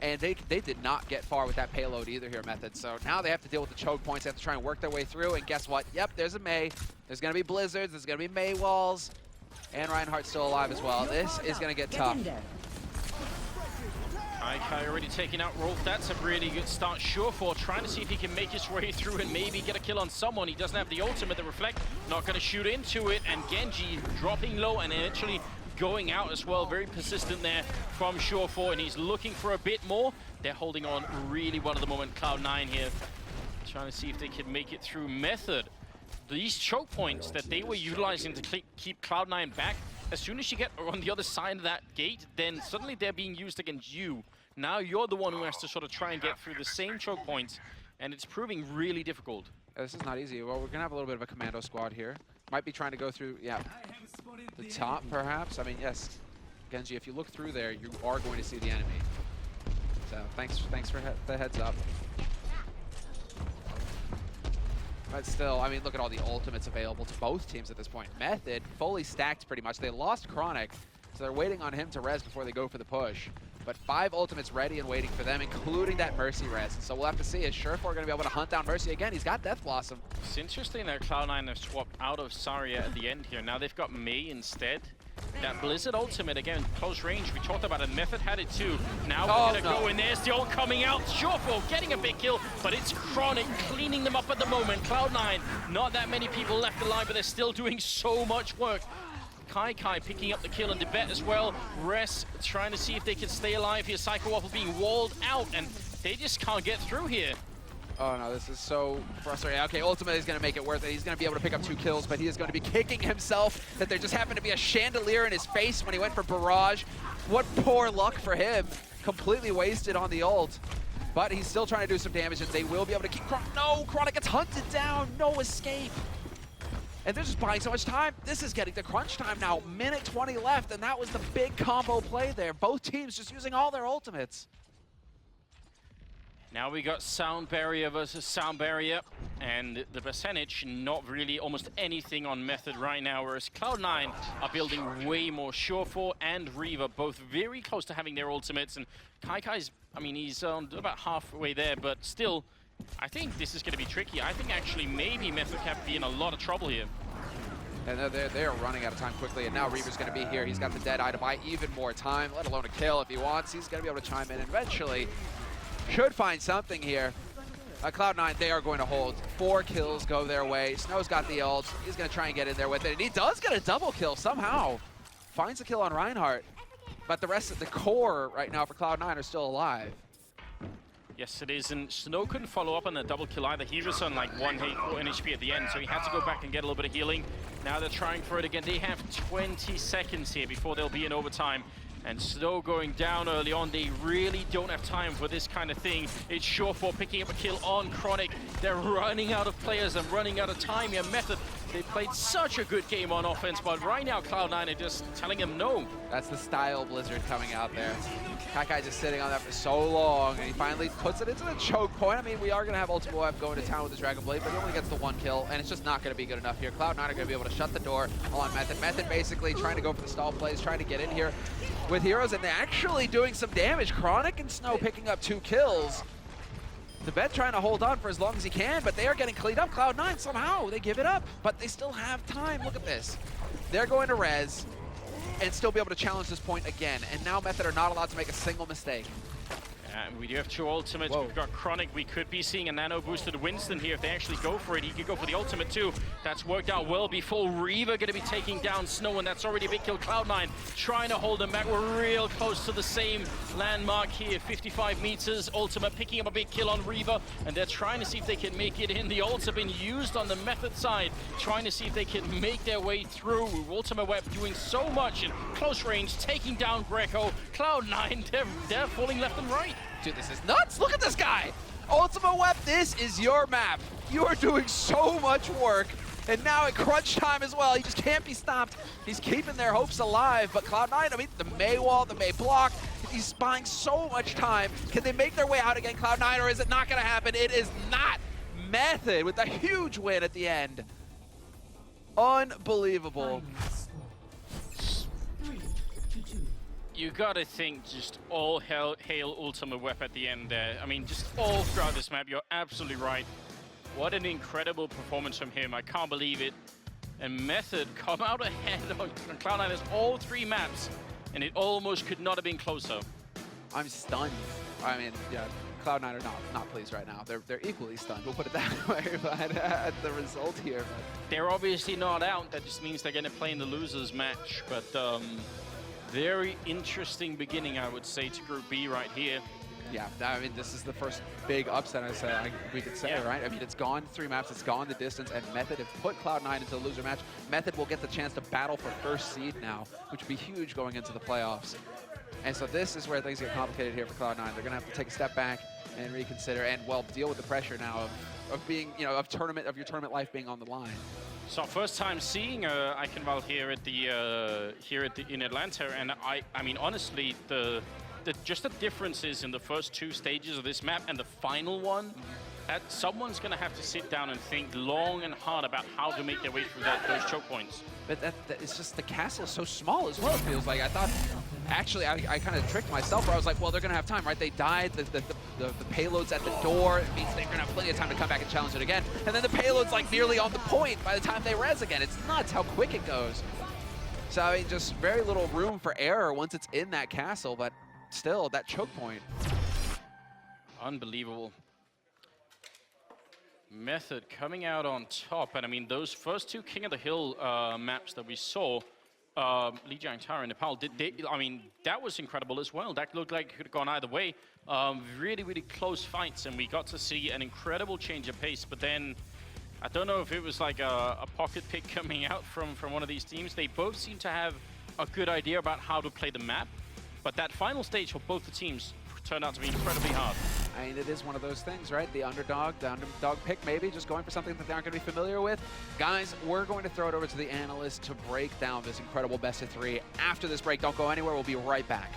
And they did not get far with that payload either here, Method. So now they have to deal with the choke points. They have to try and work their way through. And guess what? Yep, there's a Mei. There's going to be Blizzards. There's going to be Mei walls. And Reinhardt's still alive as well. This is going to get tough. Kai already taking out Rolf. That's a really good start. Surefour trying to see if he can make his way through and maybe get a kill on someone. He doesn't have the ultimate, the reflect. Not going to shoot into it. And Genji dropping low and eventually going out as well. Very persistent there from Surefour, and he's looking for a bit more. They're holding on really well at the moment. Cloud9 here. trying to see if they can make it through. Method, these choke points that they were utilizing to keep Cloud9 back, as soon as you get on the other side of that gate, then suddenly they're being used against you. Now you're the one who has to sort of try and get through the same choke points, and it's proving really difficult. This is not easy. Well, we're going to have a little bit of a commando squad here. Might be trying to go through, yeah, the top, perhaps. I mean, yes, Genji, if you look through there, you are going to see the enemy. So thanks for the heads up. But still, I mean, look at all the ultimates available to both teams at this point. Method, fully stacked pretty much. They lost Chronic, so they're waiting on him to res before they go for the push. But 5 ultimates ready and waiting for them, including that Mercy res. And so we'll have to see, is Surefour going to be able to hunt down Mercy again? He's got Death Blossom. It's interesting that Cloud9 have swapped out of Zarya at the end here. Now they've got Mei instead. That Blizzard ultimate, again, close range. We talked about it. Method had it too. Now we're going to go, and there's the ult coming out. Surefour getting a big kill, but it's Chronic cleaning them up at the moment. Cloud9, not that many people left alive, but they're still doing so much work. Kai picking up the kill and Debet as well. Res trying to see if they can stay alive here. Psycho Waffle being walled out, and they just can't get through here. Oh no, this is so frustrating. Okay, Ultimate is going to make it worth it. He's going to be able to pick up 2 kills, but he is going to be kicking himself that there just happened to be a chandelier in his face when he went for Barrage. What poor luck for him. Completely wasted on the ult. But he's still trying to do some damage, and they will be able to keep... No! Chronic gets hunted down! No escape! And they're just buying so much time. This is getting to crunch time now. Minute 20 left, and that was the big combo play there. Both teams just using all their ultimates. Now we got Sound Barrier versus Sound Barrier, and the percentage, not really almost anything on Method right now, whereas Cloud9 are building way more. Surefour and Reaver both very close to having their ultimates, and Kai's, I mean, he's about halfway there, but still, I think this is going to be tricky. I think actually maybe Method can be in a lot of trouble here. And they're running out of time quickly, and now Reaver's going to be here. He's got the Deadeye to buy even more time, let alone a kill if he wants. He's going to be able to chime in eventually. Should find something here. Cloud9, they are going to hold. 4 kills go their way. Snow's got the ult. He's going to try and get in there with it, and he does get a double kill somehow. Finds a kill on Reinhardt. But the rest of the core right now for Cloud9 are still alive. Yes, it is, and Snow couldn't follow up on the double kill either. He was on like 1 HP at the end, so he had to go back and get a little bit of healing. Now they're trying for it again. They have 20 seconds here before they'll be in overtime. And Snow going down early on. They really don't have time for this kind of thing. It's Surefour picking up a kill on Chronic. They're running out of players and running out of time here. Method, they played such a good game on offense, but right now Cloud9 are just telling them no. That's the style Blizzard coming out there. Kai just sitting on that for so long, and he finally puts it into the choke point. I mean, we are going to have Ultimate Web going to town with his Dragon Blade, but he only gets the 1 kill, and it's just not going to be good enough here. Cloud9 are going to be able to shut the door on Method. Method basically trying to go for the stall plays, trying to get in here with heroes, and they're actually doing some damage. Chronic and Snow picking up 2 kills. Debet trying to hold on for as long as he can, but they are getting cleaned up. Cloud9, somehow, they give it up, but they still have time. Look at this. They're going to res and still be able to challenge this point again, and now Method are not allowed to make a single mistake. And we do have 2 ultimates. Whoa. We've got Chronic. We could be seeing a nano boosted Winston here if they actually go for it. He could go for the ultimate too. That's worked out well before. Reaver going to be taking down Snow, and that's already a big kill. Cloud9 trying to hold them back. We're real close to the same landmark here. 55 meters. Ultimate picking up a big kill on Reaver, and they're trying to see if they can make it in. The ults have been used on the Method side, trying to see if they can make their way through. Ultimate Web doing so much in close range, taking down Greco. Cloud9, they're falling left and right. Dude, this is nuts. Look at this guy. Ultimate Web, this is your map. You are doing so much work. And now at crunch time as well, he just can't be stopped. He's keeping their hopes alive. But Cloud9, I mean, the Mei wall, the Mei block, he's buying so much time. Can they make their way out again, Cloud9, or is it not going to happen? It is not. Method with a huge win at the end. Unbelievable. You gotta think just all hail Ultimate Web at the end there. I mean, just all throughout this map, you're absolutely right. What an incredible performance from him. I can't believe it. And Method come out ahead on Cloud9. There's all 3 maps, and it almost could not have been closer. I'm stunned. I mean, yeah, Cloud9 are not pleased right now. They're equally stunned, we'll put it that way, but at the result here. But They're obviously not out. That just means they're gonna play in the losers match, but very interesting beginning, I would say, to Group B right here. Yeah, I mean, this is the first big upset we could say, right? I mean, it's gone 3 maps, it's gone the distance, and Method have put Cloud9 into the loser match. Method will get the chance to battle for first seed now, which would be huge going into the playoffs. And so this is where things get complicated here for Cloud9. They're going to have to take a step back and reconsider and, well, deal with the pressure now of being, you know, of your tournament life being on the line. So first time seeing Eichenwald here at in Atlanta, and I mean honestly, just the differences in the first 2 stages of this map and the final one, that someone's gonna have to sit down and think long and hard about how to make their way through those choke points. But it's just the castle is so small as well, it feels like. I thought, actually, I kind of tricked myself where I was like, well, they're going to have time, right? They died, the payload's at the door. It means they're going to have plenty of time to come back and challenge it again. And then the payload's like nearly on the point by the time they res again. It's nuts how quick it goes. So, I mean, just very little room for error once it's in that castle, but still, that choke point. Unbelievable. Method coming out on top, and I mean those first 2 King of the Hill maps that we saw, Lijiang Tower and Nepal, I mean that was incredible as well. That looked like it could have gone either way. Really, really close fights, and we got to see an incredible change of pace. But then I don't know if it was like a pocket pick coming out from one of these teams. They both seem to have a good idea about how to play the map, but that final stage for both the teams turned out to be incredibly hard. I mean, it is one of those things, right? The underdog pick maybe, just going for something that they aren't going to be familiar with. Guys, we're going to throw it over to the analysts to break down this incredible best of 3. After this break, don't go anywhere. We'll be right back.